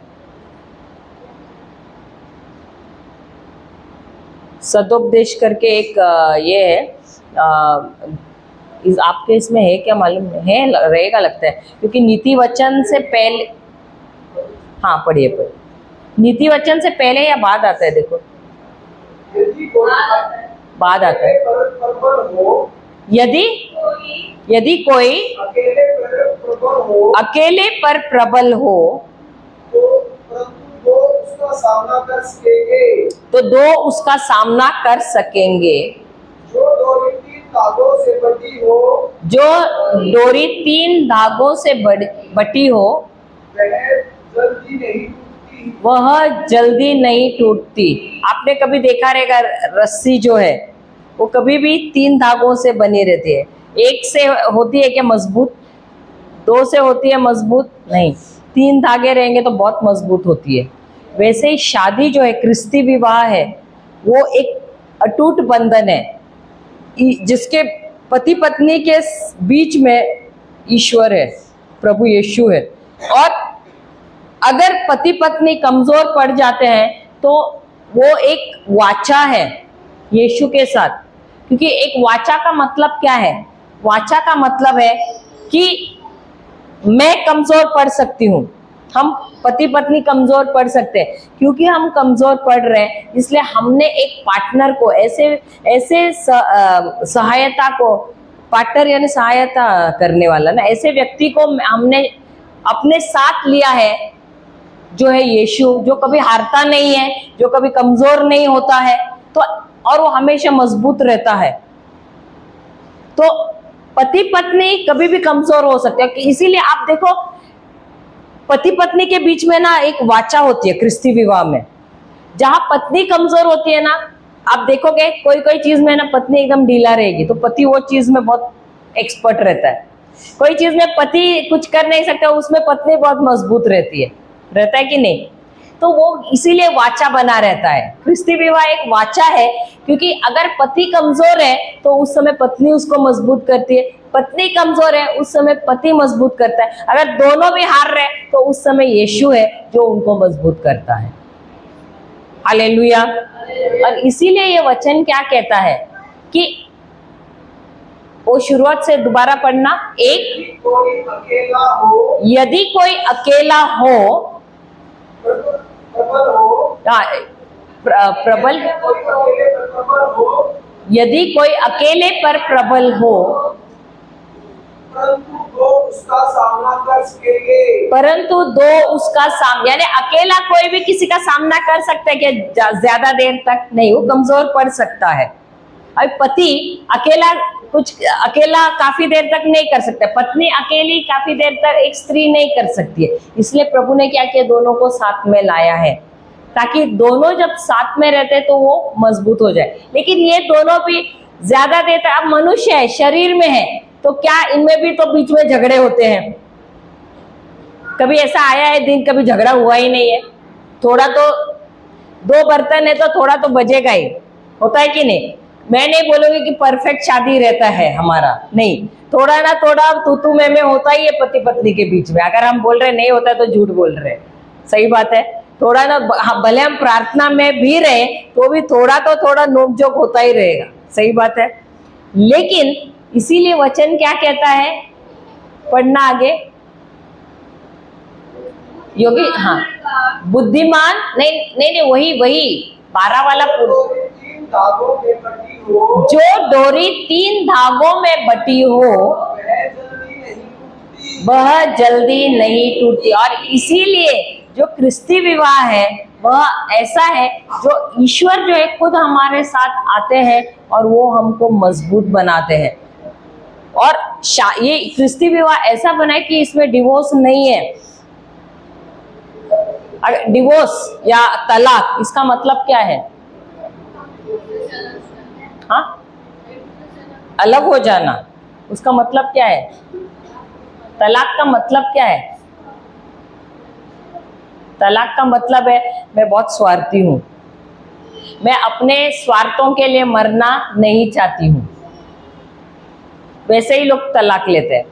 सदोपदेश करके एक ये है, आपके इसमें है क्या मालूम है? रहेगा लगता है, क्योंकि नीति वचन से पहले, हाँ पढ़िए। नीति वचन से पहले या बाद आता है? देखो, बाद आता है। यदि कोई अकेले पर प्रबल हो तो दो उसका सामना कर सकेंगे। जो डोरी 3 धागों से बटी हो वह जल्दी नहीं टूटती। आपने कभी देखा रहेगा, रस्सी जो है वो कभी भी 3 धागों से बनी रहती है। एक से होती है क्या मजबूत? 2 से होती है मजबूत? नहीं, 3 धागे रहेंगे तो बहुत मजबूत होती है। वैसे ही शादी जो है, क्रिस्ती विवाह है, वो एक अटूट बंधन है जिसके पति पत्नी के बीच में ईश्वर है, प्रभु यीशु है। और अगर पति पत्नी कमजोर पड़ जाते हैं तो वो एक वाचा है यीशु के साथ। क्योंकि एक वाचा का मतलब क्या है? वाचा का मतलब है कि मैं कमजोर पड़ सकती हूँ, हम पति पत्नी कमजोर पड़ सकते हैं। क्योंकि हम कमजोर पड़ रहे हैं, इसलिए हमने एक पार्टनर को, ऐसे सहायता को, पार्टनर यानी सहायता करने वाला ना, ऐसे व्यक्ति को हमने अपने साथ लिया है जो है यीशु, जो कभी हारता नहीं है, जो कभी कमजोर नहीं होता है, तो और वो हमेशा मजबूत रहता है। तो पति पत्नी कभी भी कमजोर हो सकते हैं, इसीलिए आप देखो पति पत्नी के बीच में ना एक वाचा होती है क्रिस्ती विवाह में, जहां पत्नी कमजोर होती है ना, आप देखोगे कोई कोई चीज में ना पत्नी एकदम ढीला रहेगी तो पति वो चीज में बहुत एक्सपर्ट रहता है। कोई चीज में पति कुछ कर नहीं सकता, उसमें पत्नी बहुत मजबूत रहती है, रहता है कि नहीं? तो वो इसीलिए वाचा बना रहता है। क्रिस्ती विवाह एक वाचा है, क्योंकि अगर पति कमजोर है तो उस समय पत्नी उसको मजबूत करती है, पत्नी कमजोर है उस समय पति मजबूत करता है, अगर दोनों भी हार रहे तो उस समय यीशु है जो उनको मजबूत करता है। हालेलुया। और इसीलिए ये वचन क्या कहता है कि वो शुरुआत से दोबारा पढ़ना, एक यदि कोई अकेला हो प्रबल, यदि कोई अकेले पर प्रबल हो परंतु दो उसका सामना, यानी अकेला कोई भी किसी का सामना कर सकता है कि ज्यादा देर तक नहीं, वो कमजोर पड़ सकता है। अब पति अकेला काफी देर तक नहीं कर सकता, पत्नी अकेली काफी देर तक एक स्त्री नहीं कर सकती है, इसलिए प्रभु ने क्या किया, दोनों को साथ में लाया है ताकि दोनों जब साथ में रहते तो वो मजबूत हो जाए। लेकिन ये दोनों भी ज्यादा देर तक, अब मनुष्य है, शरीर में है, तो क्या इनमें भी तो बीच में झगड़े होते हैं? कभी ऐसा आया है दिन कभी झगड़ा हुआ ही नहीं है? थोड़ा तो, दो बर्तन है तो थोड़ा तो बजेगा ही, होता है कि नहीं? मैं नहीं बोलूंगी कि परफेक्ट शादी रहता है हमारा, नहीं, थोड़ा ना थोड़ा तू मैं होता ही है पति पत्नी के बीच में। अगर हम बोल रहे नहीं होता तो झूठ बोल रहे, सही बात है। थोड़ा ना, भले हम प्रार्थना में भी रहे तो भी थोड़ा तो थोड़ा नोकझोंक होता ही रहेगा, सही बात है। लेकिन इसीलिए वचन क्या कहता है, पढ़ना आगे, योगी, हाँ, बुद्धिमान, नहीं वही 12 वाला, जो डोरी 3 धागों में बटी हो वह जल्दी नहीं टूटती। और इसीलिए जो क्रिस्ती विवाह है वह ऐसा है जो ईश्वर जो है खुद हमारे साथ आते हैं और वो हमको मजबूत बनाते हैं। और ये क्रिस्ती विवाह ऐसा बना है कि इसमें डिवोर्स नहीं है। डिवोर्स या तलाक, इसका मतलब क्या है? हाँ, अलग हो जाना, उसका मतलब क्या है? तलाक का मतलब क्या है? तलाक का मतलब है मैं बहुत स्वार्थी हूं, मैं अपने स्वार्थों के लिए मरना नहीं चाहती हूं, वैसे ही लोग तलाक लेते हैं।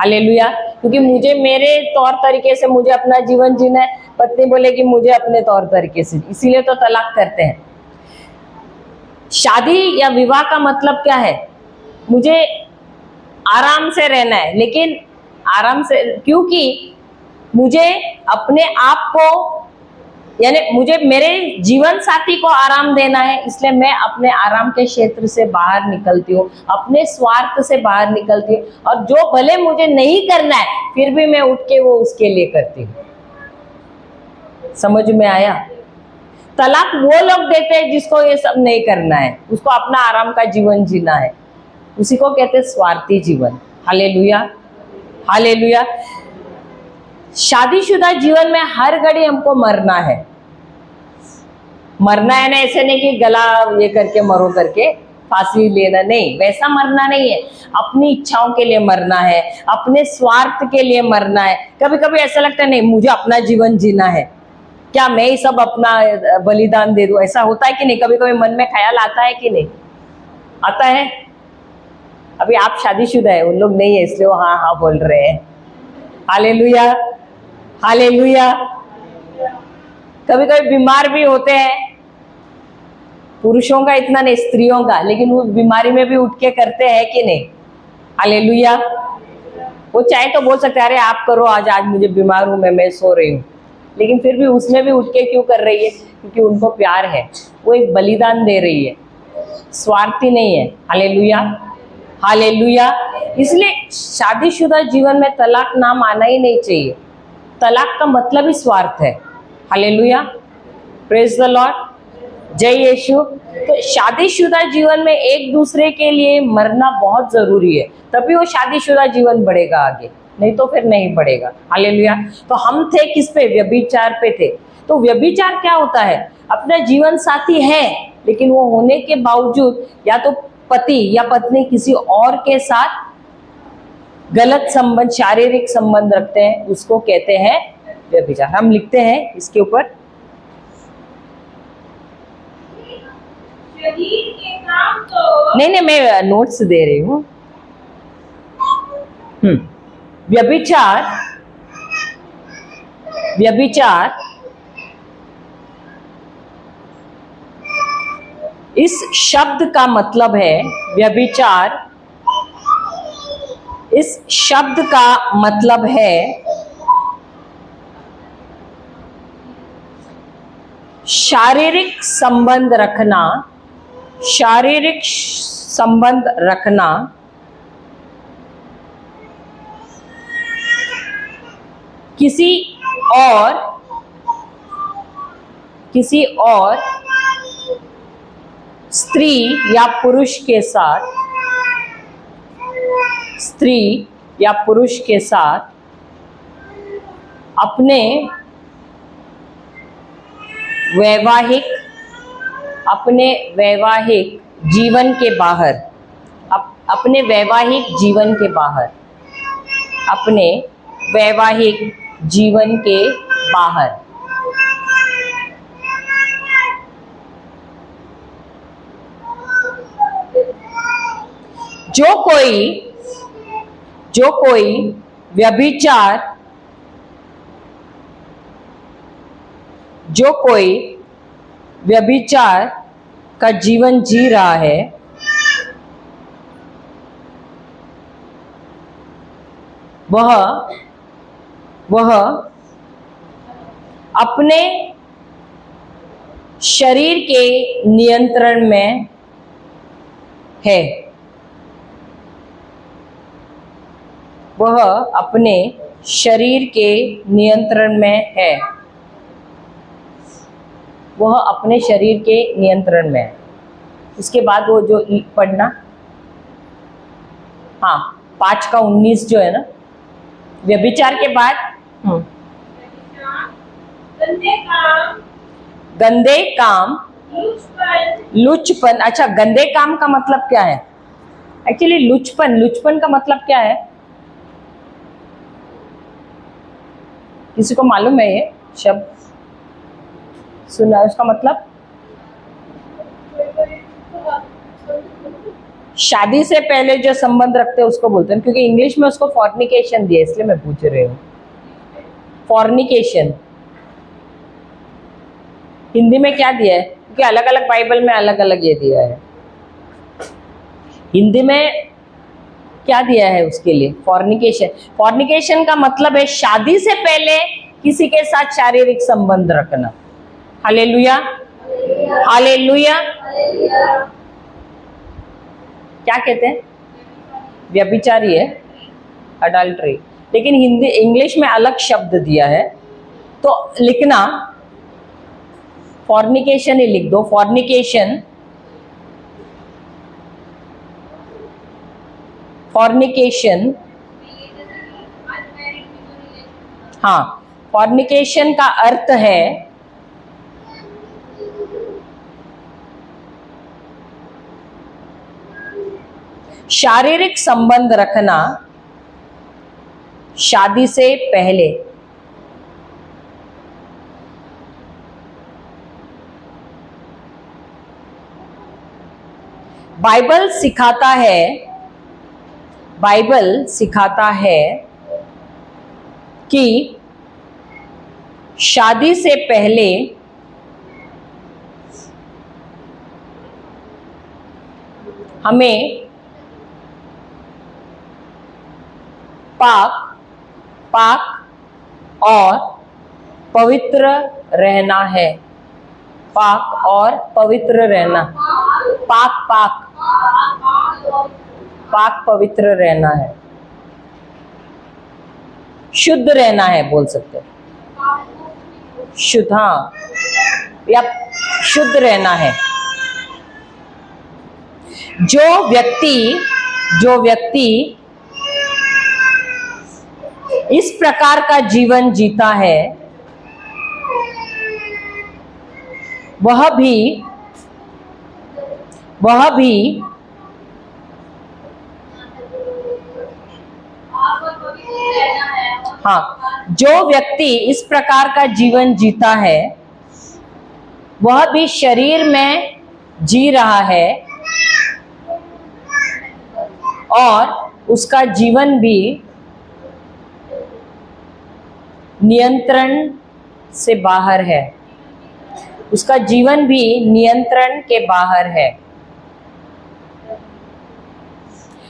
हालेलुया। क्योंकि मुझे मेरे तौर तरीके से मुझे अपना जीवन जीना है, पत्नी बोलेगी मुझे अपने तौर तरीके से, इसीलिए तो तलाक करते हैं। शादी या विवाह का मतलब क्या है? मुझे आराम से रहना है, लेकिन आराम से, क्योंकि मुझे अपने आप को, यानी मुझे मेरे जीवन साथी को आराम देना है, इसलिए मैं अपने आराम के क्षेत्र से बाहर निकलती हूँ, अपने स्वार्थ से बाहर निकलती हूँ, और जो भले मुझे नहीं करना है फिर भी मैं उठ के वो उसके लिए करती हूँ। समझ में आया? तलाक वो लोग देते हैं जिसको ये सब नहीं करना है, उसको अपना आराम का जीवन जीना है, उसी को कहते हैं स्वार्थी जीवन। Hallelujah, hallelujah. शादीशुदा जीवन में हर घड़ी हमको मरना है। मरना है ना, ऐसे नहीं कि गला ये करके मरो करके फांसी लेना, नहीं, वैसा मरना नहीं है। अपनी इच्छाओं के लिए मरना है, अपने स्वार्थ के लिए मरना है। कभी कभी ऐसा लगता है नहीं मुझे अपना जीवन जीना है, क्या मैं ही सब अपना बलिदान दे दूं, ऐसा होता है कि नहीं? कभी कभी मन में ख्याल आता है कि नहीं? आता है। अभी आप शादीशुदा है, उन लोग नहीं है, इसलिए वो हाँ हाँ बोल रहे हैं। Hallelujah, hallelujah. कभी कभी बीमार भी होते हैं, पुरुषों का इतना नहीं, स्त्रियों का, लेकिन वो बीमारी में भी उठ के करते हैं कि नहीं? हालेलुया। वो चाहे तो बोल सकते हैं अरे आप करो, आज मुझे बीमार हूं, मैं सो रही हूँ, लेकिन फिर भी उसमें भी उठ के क्यों कर रही है? क्योंकि उनको प्यार है, वो एक बलिदान दे रही है, स्वार्थी नहीं है। Hallelujah, hallelujah. इसलिए शादीशुदा जीवन में तलाक नाम आना ही नहीं चाहिए। तलाक का मतलब ही स्वार्थ है। Hallelujah, praise the Lord. जय यीशु। तो शादीशुदा जीवन में एक दूसरे के लिए मरना बहुत जरूरी है, तभी वो शादीशुदा जीवन बढ़ेगा आगे, नहीं तो फिर नहीं बढ़ेगा। हालेलुया। तो हम थे किस पे? व्यभिचार पे थे। तो व्यभिचार क्या होता है? अपना जीवन साथी है, लेकिन वो होने के बावजूद या तो पति या पत्नी किसी और के साथ गलत संबंध, शारीरिक संबंध रखते हैं, उसको कहते हैं व्यभिचार। हम लिखते हैं इसके ऊपर। शरीर के काम तो नहीं, मैं नोट्स दे रही हूँ। व्यभिचार, व्यभिचार इस शब्द का मतलब है, व्यभिचार इस शब्द का मतलब है शारीरिक संबंध रखना, शारीरिक संबंध रखना किसी और स्त्री या पुरुष के साथ, स्त्री या पुरुष के साथ अपने वैवाहिक जीवन के बाहर, अपने वैवाहिक जीवन के बाहर, अपने वैवाहिक जीवन के बाहर जो कोई व्यभिचार का जीवन जी रहा है, वह अपने शरीर के नियंत्रण में है, वह अपने शरीर के नियंत्रण में है, वह अपने शरीर के नियंत्रण में है। उसके बाद वो जो पढ़ना, हाँ 5 का 19 जो है ना, व्यभिचार के बाद गंदे काम, लुचपन। अच्छा, गंदे काम का मतलब क्या है? एक्चुअली लुचपन का मतलब क्या है? किसी को मालूम है ये शब्द? सुना है उसका मतलब? शादी से पहले जो संबंध रखते हैं उसको बोलते हैं, क्योंकि इंग्लिश में उसको फॉर्निकेशन दिया, इसलिए मैं पूछ रही हूँ। फॉर्निकेशन हिंदी में क्या दिया है? क्योंकि अलग अलग बाइबल में अलग अलग ये दिया है। हिंदी में क्या दिया है उसके लिए? फॉर्निकेशन का मतलब है शादी से पहले किसी के साथ शारीरिक संबंध रखना। Hallelujah, hallelujah. क्या कहते हैं? व्यभिचारी है, अडल्ट्री, लेकिन इंग्लिश में अलग शब्द दिया है, तो लिखना फॉर्निकेशन ही लिख दो। फॉर्निकेशन, हाँ, फॉर्निकेशन का अर्थ है शारीरिक संबंध रखना शादी से पहले। बाइबल सिखाता है कि शादी से पहले हमें पाक और पवित्र रहना है। पाक और पवित्र रहना, पाक पवित्र रहना है, शुद्ध रहना है, बोल सकते हैं शुद्ध, हाँ, या शुद्ध रहना है। जो व्यक्ति इस प्रकार का जीवन जीता है वह भी जो व्यक्ति इस प्रकार का जीवन जीता है वह भी शरीर में जी रहा है और उसका जीवन भी नियंत्रण से बाहर है। उसका जीवन भी नियंत्रण के बाहर है।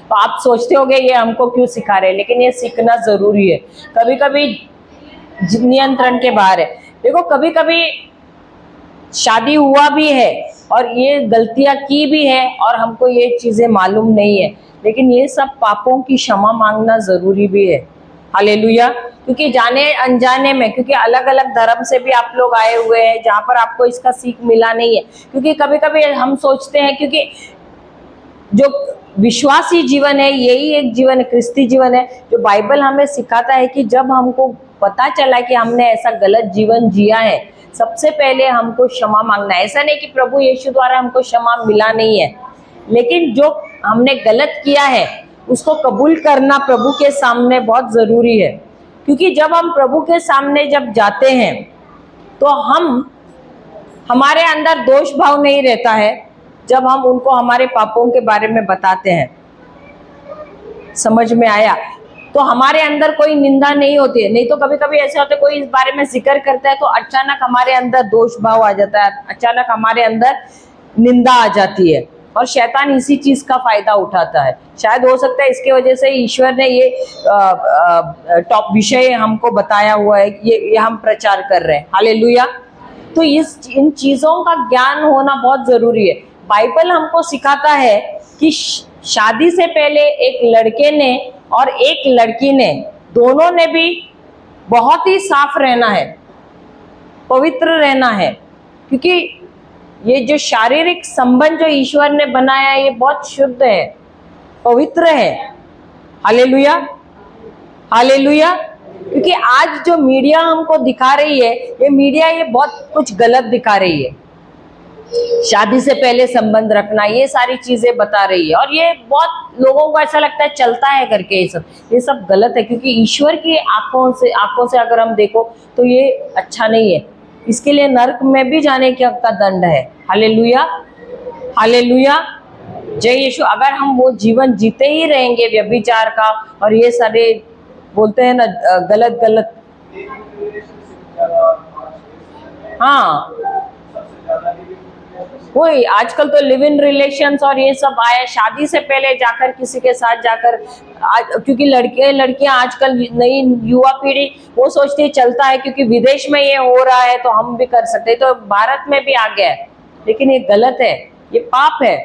तो आप सोचते होंगे ये हमको क्यों सिखा रहे हैं, लेकिन ये सीखना जरूरी है। कभी कभी नियंत्रण के बाहर है। देखो कभी कभी शादी हुआ भी है और ये गलतियां की भी है और हमको ये चीजें मालूम नहीं है, लेकिन ये सब पापों की क्षमा मांगना जरूरी भी है। हालेलुया। क्योंकि जाने अनजाने में, क्योंकि अलग अलग धर्म से भी आप लोग आए हुए हैं जहां पर आपको इसका सीख मिला नहीं है। क्योंकि कभी कभी हम सोचते हैं क्योंकि जो विश्वासी जीवन है यही एक जीवन है, क्रिस्ती जीवन है, जो बाइबल हमें सिखाता है कि जब हमको पता चला कि हमने ऐसा गलत जीवन जिया है, सबसे पहले हमको क्षमा मांगना है। ऐसा नहीं कि प्रभु यीशु द्वारा हमको क्षमा मिला नहीं है, लेकिन जो हमने गलत किया है उसको कबूल करना प्रभु के सामने बहुत जरूरी है। क्योंकि जब हम प्रभु के सामने जब जाते हैं तो हमारे अंदर दोष भाव नहीं रहता है जब हम उनको हमारे पापों के बारे में बताते हैं। समझ में आया? तो हमारे अंदर कोई निंदा नहीं होती है। नहीं तो कभी कभी ऐसे होते कोई इस बारे में जिक्र करता है तो अचानक हमारे अंदर दोष भाव आ जाता है, अचानक हमारे अंदर निंदा आ जाती है और शैतान इसी चीज का फायदा उठाता है। शायद हो सकता है इसके वजह से ईश्वर ने ये टॉप विषय हमको बताया हुआ है, ये हम प्रचार कर रहे हैं। हालेलुया। तो इन चीजों का ज्ञान होना बहुत जरूरी है। बाइबल हमको सिखाता है कि शादी से पहले एक लड़के ने और एक लड़की ने, दोनों ने भी बहुत ही साफ रहना है, पवित्र रहना है। क्योंकि ये जो शारीरिक संबंध जो ईश्वर ने बनाया है ये बहुत शुद्ध है, पवित्र है। Hallelujah, hallelujah. क्योंकि आज जो मीडिया हमको दिखा रही है, ये मीडिया ये बहुत कुछ गलत दिखा रही है। शादी से पहले संबंध रखना, ये सारी चीजें बता रही है और ये बहुत लोगों को ऐसा लगता है चलता है करके। ये सब गलत है। क्योंकि ईश्वर की आंखों से अगर हम देखो तो ये अच्छा नहीं है। इसके लिए नरक में भी जाने का दंड है। हालेलुया, हालेलुया, जय यीशु। अगर हम वो जीवन जीते ही रहेंगे व्यभिचार का और ये सारे बोलते हैं ना गलत गलत, हाँ वही आजकल तो लिव इन रिलेशंस और ये सब आया। शादी से पहले जाकर किसी के साथ जाकर क्योंकि लड़कियां आजकल नई युवा पीढ़ी वो सोचती है चलता है, क्योंकि विदेश में ये हो रहा है तो हम भी कर सकते हैं, तो भारत में भी आ गया है। लेकिन ये गलत है, ये पाप है।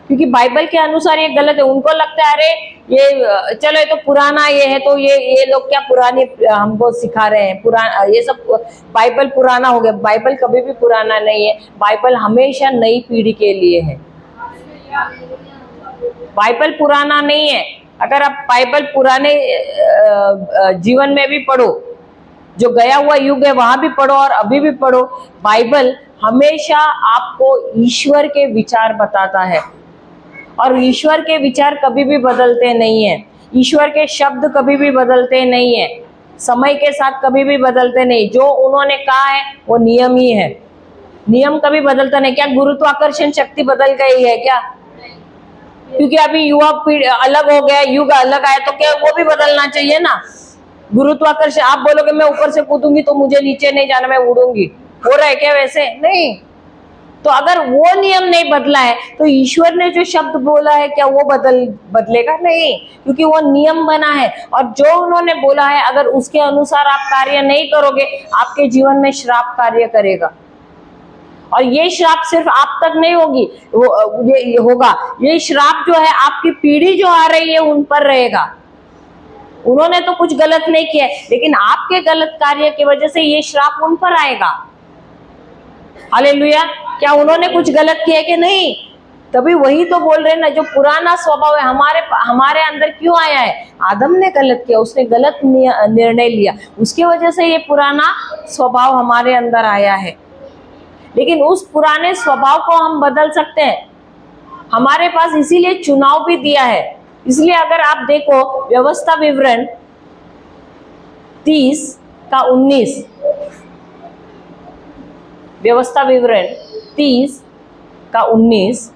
क्योंकि बाइबल के अनुसार ये गलत है। उनको लगता है अरे ये चलो ये तो पुराना ये है, तो ये लोग क्या पुराने हमको सिखा रहे हैं, पुराना ये सब बाइबल पुराना हो गया। बाइबल कभी भी पुराना नहीं है। बाइबल हमेशा नई पीढ़ी के लिए है। बाइबल पुराना नहीं है। अगर आप बाइबल पुराने जीवन में भी पढ़ो, जो गया हुआ युग है वहां भी पढ़ो और अभी भी पढ़ो, बाइबल हमेशा आपको ईश्वर के विचार बताता है। और ईश्वर के विचार कभी भी बदलते नहीं है। ईश्वर के शब्द कभी भी बदलते नहीं है, समय के साथ कभी भी बदलते नहीं। जो उन्होंने कहा है वो नियम ही है, नियम कभी बदलता नहीं। क्या गुरुत्वाकर्षण शक्ति बदल गई है क्या? क्योंकि अभी युवा पीढ़ी अलग हो गया, युग अलग आया, तो क्या वो भी बदलना चाहिए ना? गुरुत्वाकर्षण आप बोलोगे मैं ऊपर से कूदूंगी तो मुझे नीचे नहीं जाना, मैं उड़ूंगी, हो रहा है क्या वैसे? नहीं। तो अगर वो नियम नहीं बदला है तो ईश्वर ने जो शब्द बोला है क्या वो बदलेगा? नहीं, क्योंकि वो नियम बना है। और जो उन्होंने बोला है अगर उसके अनुसार आप कार्य नहीं करोगे, आपके जीवन में श्राप कार्य करेगा। और ये श्राप सिर्फ आप तक नहीं होगी, ये होगा, ये श्राप जो है आपकी पीढ़ी जो आ रही है उन पर रहेगा। उन्होंने तो कुछ गलत नहीं किया, लेकिन आपके गलत कार्य की वजह से ये श्राप उन पर आएगा। हालेलुया। क्या उन्होंने कुछ गलत किया कि नहीं? तभी वही तो बोल रहे हैं ना, जो पुराना स्वभाव है हमारे अंदर क्यों आया है? आदम ने गलत किया, उसने गलत निर्णय लिया, उसकी वजह से ये पुराना स्वभाव हमारे अंदर आया है। लेकिन उस पुराने स्वभाव को हम बदल सकते हैं, हमारे पास इसीलिए चुनाव भी दिया है। इसलिए अगर आप देखो व्यवस्था विवरण 30:19, व्यवस्था विवरण 30:19,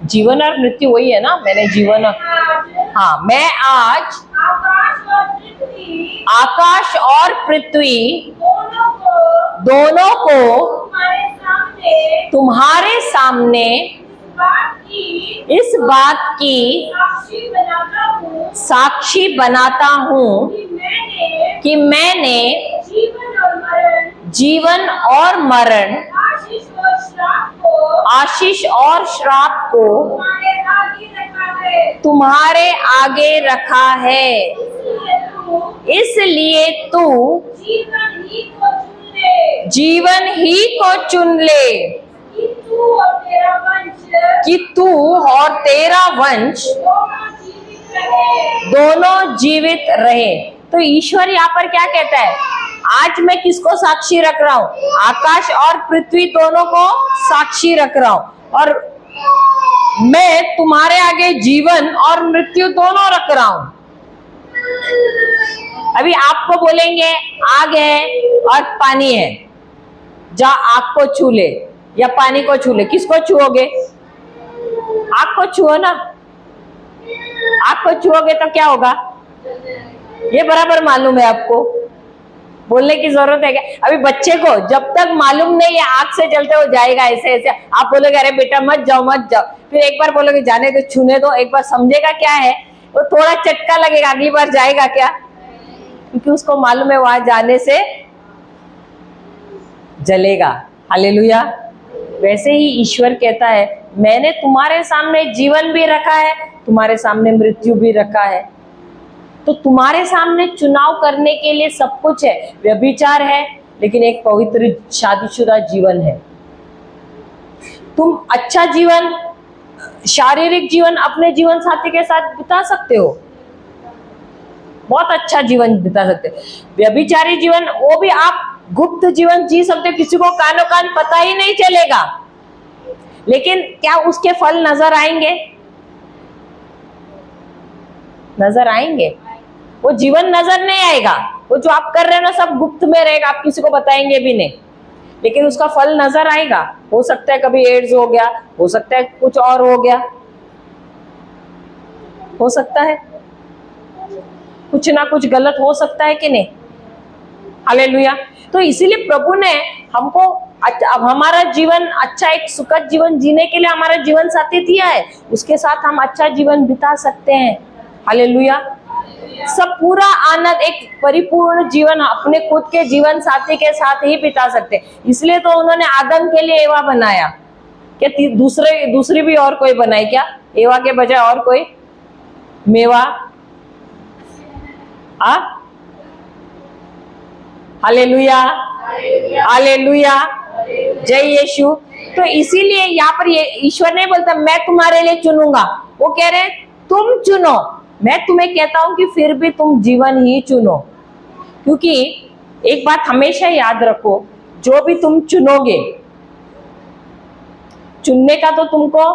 जीवन और मृत्यु वही है ना, मैंने जीवन, हाँ, मैं आज आकाश और पृथ्वी दोनों को तुम्हारे सामने इस बात की साक्षी बनाता हूँ कि मैंने जीवन और मरण, आशीष और श्राप को तुम्हारे आगे रखा है। इसलिए तू जीवन ही को चुन ले कि तू और तेरा वंश दोनों जीवित रहे। तो ईश्वर यहाँ पर क्या कहता है? आज मैं किसको साक्षी रख रहा हूँ? आकाश और पृथ्वी दोनों को साक्षी रख रहा हूँ, और मैं तुम्हारे आगे जीवन और मृत्यु दोनों रख रहा हूँ। अभी आपको बोलेंगे आग है और पानी है, जा आग को छू ले या पानी को छू ले, किसको छुओगे? आग को छुओ ना। आग को छुओगे तो क्या होगा? ये बराबर मालूम है आपको, बोलने की जरूरत है क्या? अभी बच्चे को जब तक मालूम नहीं है आग से जलते हो जाएगा ऐसे ऐसे, आप बोलोगे अरे बेटा मत जाओ मत जाओ, फिर एक बार बोलोगे जाने दो छूने दो, एक बार समझेगा क्या है, वो थोड़ा चटका लगेगा, अगली बार जाएगा क्या? क्योंकि उसको मालूम है वहां जाने से जलेगा। हालेलुया। वैसे ही ईश्वर कहता है मैंने तुम्हारे सामने जीवन भी रखा है, तुम्हारे सामने मृत्यु भी रखा है। तो तुम्हारे सामने चुनाव करने के लिए सब कुछ है। व्यभिचार है लेकिन एक पवित्र शादीशुदा जीवन है। तुम अच्छा जीवन, शारीरिक जीवन अपने जीवन साथी के साथ बिता सकते हो, बहुत अच्छा जीवन बिता सकते हो। व्यभिचारी जीवन वो भी आप गुप्त जीवन जी सकते हो, किसी को कानो कान पता ही नहीं चलेगा, लेकिन क्या उसके फल नजर आएंगे? नजर आएंगे? वो जीवन नजर नहीं आएगा, वो जो आप कर रहे हो ना सब गुप्त में रहेगा, आप किसी को बताएंगे भी नहीं, लेकिन उसका फल नजर आएगा। हो सकता है कभी एड्स हो गया, हो सकता है कुछ और हो गया, हो सकता है कुछ ना कुछ गलत हो सकता है कि नहीं? हालेलुया। तो इसीलिए प्रभु ने हमको अब हमारा जीवन अच्छा, एक सुखद जीवन जीने के लिए हमारा जीवन साथी दिया है, उसके साथ हम अच्छा जीवन बिता सकते हैं। हालेलुया। सब पूरा आनंद, एक परिपूर्ण जीवन अपने खुद के जीवन साथी के साथ ही बिता सकते हैं। इसलिए तो उन्होंने आदम के लिए एवा बनाया। क्या दूसरी भी और कोई बनाई क्या? एवा के बजाय और कोई मेवा? हालेलुया, हालेलुया, जय यीशु। तो इसीलिए यहाँ पर ये ईश्वर नहीं बोलता मैं तुम्हारे लिए चुनूंगा, वो कह रहे तुम चुनो। मैं तुम्हें कहता हूं कि फिर भी तुम जीवन ही चुनो, क्योंकि एक बात हमेशा याद रखो, जो भी तुम चुनोगे, चुनने का तो तुमको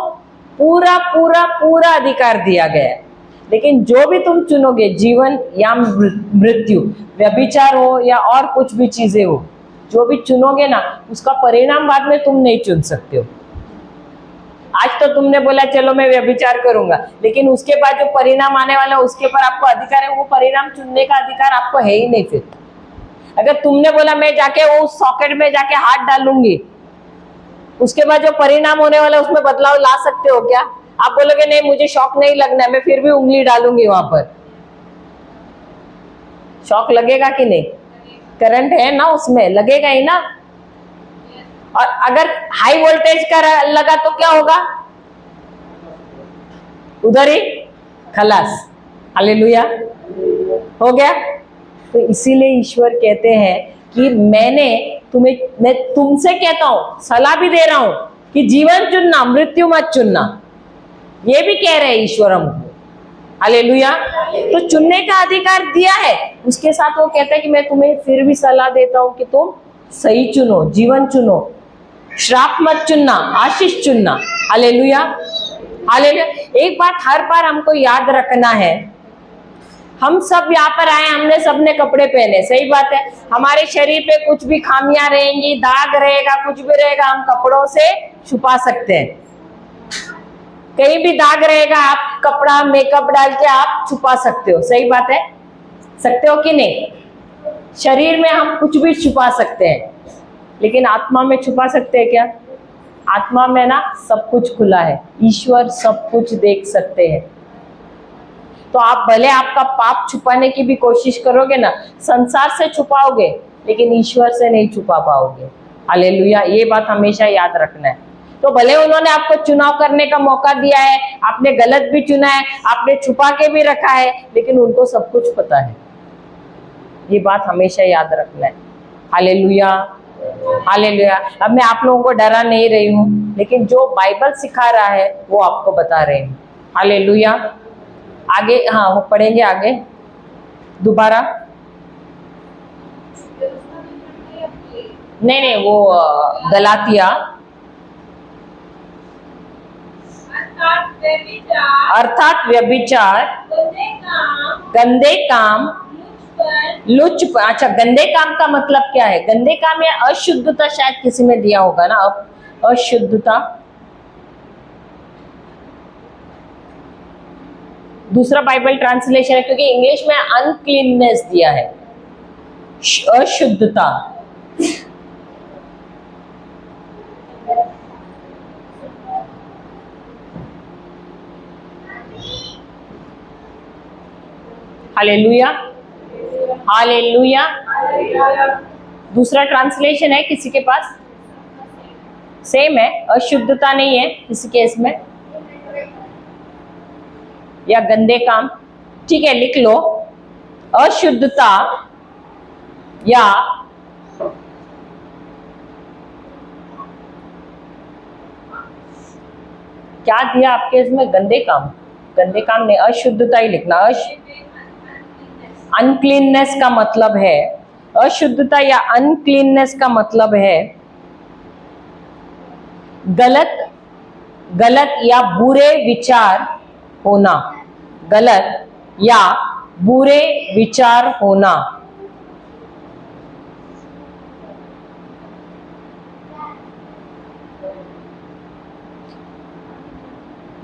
पूरा पूरा पूरा अधिकार दिया गया है, लेकिन जो भी तुम चुनोगे, जीवन या मृत्यु, व्यभिचार हो या और कुछ भी चीजें हो, जो भी चुनोगे ना, उसका परिणाम बाद में तुम नहीं चुन सकते हो। आज तो तुमने बोला चलो मैं व्यभिचार करूंगा, लेकिन उसके बाद जो परिणाम आने वाला है उसके ऊपर आपको अधिकार है, वो परिणाम चुनने का अधिकार आपको है ही नहीं। फिर अगर तुमने बोला मैं जाके वो सॉकेट में जाके हाथ डालूंगी, उसके बाद जो परिणाम होने वाला है उसमें बदलाव ला सकते हो क्या? आप बोलोगे नहीं मुझे शौक नहीं लगना है, मैं फिर भी उंगली डालूंगी वहां पर, शौक लगेगा कि नहीं? करंट है ना उसमें, लगेगा ही ना। और अगर हाई वोल्टेज का लगा तो क्या होगा? उधर ही खलास। हालेलुया, हो गया। तो इसीलिए ईश्वर कहते हैं कि मैं तुमसे कहता हूं, सलाह भी दे रहा हूं कि जीवन चुनना, मृत्यु मत चुनना। ये भी कह रहे हैं ईश्वर हमको। हालेलुया। तो चुनने का अधिकार दिया है, उसके साथ वो कहता है कि मैं तुम्हें फिर भी सलाह देता हूं कि तुम सही चुनो, जीवन चुनो, श्राप मत चुनना, आशीष चुनना। Hallelujah, hallelujah. एक बात हर बार हमको याद रखना है, हम सब यहाँ पर आए, हमने सबने कपड़े पहने, सही बात है। हमारे शरीर पे कुछ भी खामियां रहेंगी, दाग रहेगा, कुछ भी रहेगा, हम कपड़ों से छुपा सकते हैं। कहीं भी दाग रहेगा, आप कपड़ा मेकअप डाल के आप छुपा सकते हो, सही बात है, सकते हो कि नहीं? शरीर में हम कुछ भी छुपा सकते हैं, लेकिन आत्मा में छुपा सकते हैं क्या? आत्मा में ना सब कुछ खुला है, ईश्वर सब कुछ देख सकते हैं। तो आप भले आपका पाप छुपाने की भी कोशिश करोगे ना, संसार से छुपाओगे, लेकिन ईश्वर से नहीं छुपा पाओगे। हालेलुया, ये बात हमेशा याद रखना है। तो भले उन्होंने आपको चुनाव करने का मौका दिया है, आपने गलत भी चुना है, आपने छुपा के भी रखा है, लेकिन उनको सब कुछ पता है। ये बात हमेशा याद रखना है। Hallelujah, hallelujah. अब मैं आप लोगों को डरा नहीं रही हूं, लेकिन जो बाइबल सिखा रहा है वो आपको बता रहे हैं। हालेलुया। आगे, हाँ, वो पढ़ेंगे आगे दोबारा। नहीं, वो गलातिया। अर्थात व्यभिचार, गंदे काम, लुचपन। अच्छा, गंदे काम का मतलब क्या है? गंदे काम या अशुद्धता, शायद किसी में दिया होगा ना, अशुद्धता। दूसरा बाइबल ट्रांसलेशन है, क्योंकि इंग्लिश में अनक्लीननेस दिया है, अशुद्धता। Hallelujah, hallelujah. दूसरा ट्रांसलेशन है किसी के पास? सेम है, अशुद्धता नहीं है किसी केस में, या गंदे काम। ठीक है, लिख लो, अशुद्धता या क्या दिया आपके इसमें? गंदे काम, गंदे काम नहीं, अशुद्धता ही लिखना। अनक्लीननेस का मतलब है, अशुद्धता या अनक्लीननेस का मतलब है गलत या बुरे विचार होना, गलत या बुरे विचार होना।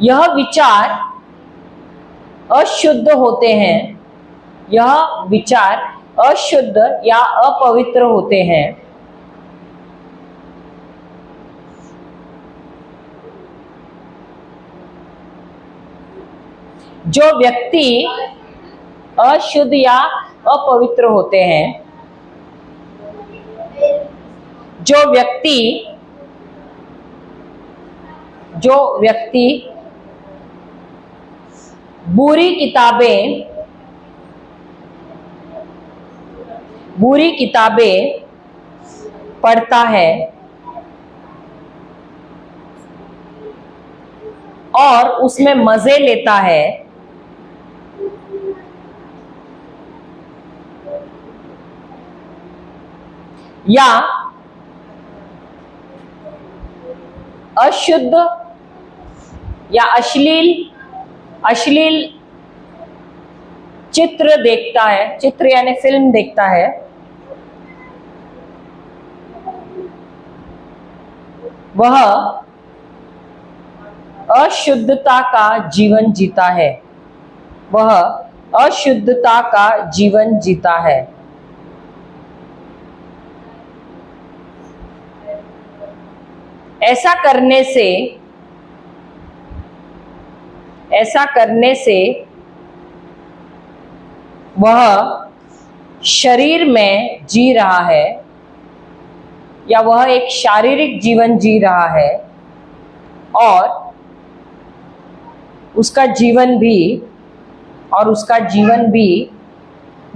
यह विचार अशुद्ध होते हैं, यह विचार अशुद्ध या अपवित्र होते हैं। जो व्यक्ति अशुद्ध या अपवित्र होते हैं, जो व्यक्ति बुरी किताबें पढ़ता है और उसमें मजे लेता है, या अशुद्ध या अश्लील चित्र देखता है, चित्र यानी फिल्म देखता है, वह अशुद्धता का जीवन जीता है, वह अशुद्धता का जीवन जीता है। ऐसा करने से वह शरीर में जी रहा है या वह एक शारीरिक जीवन जी रहा है और उसका जीवन भी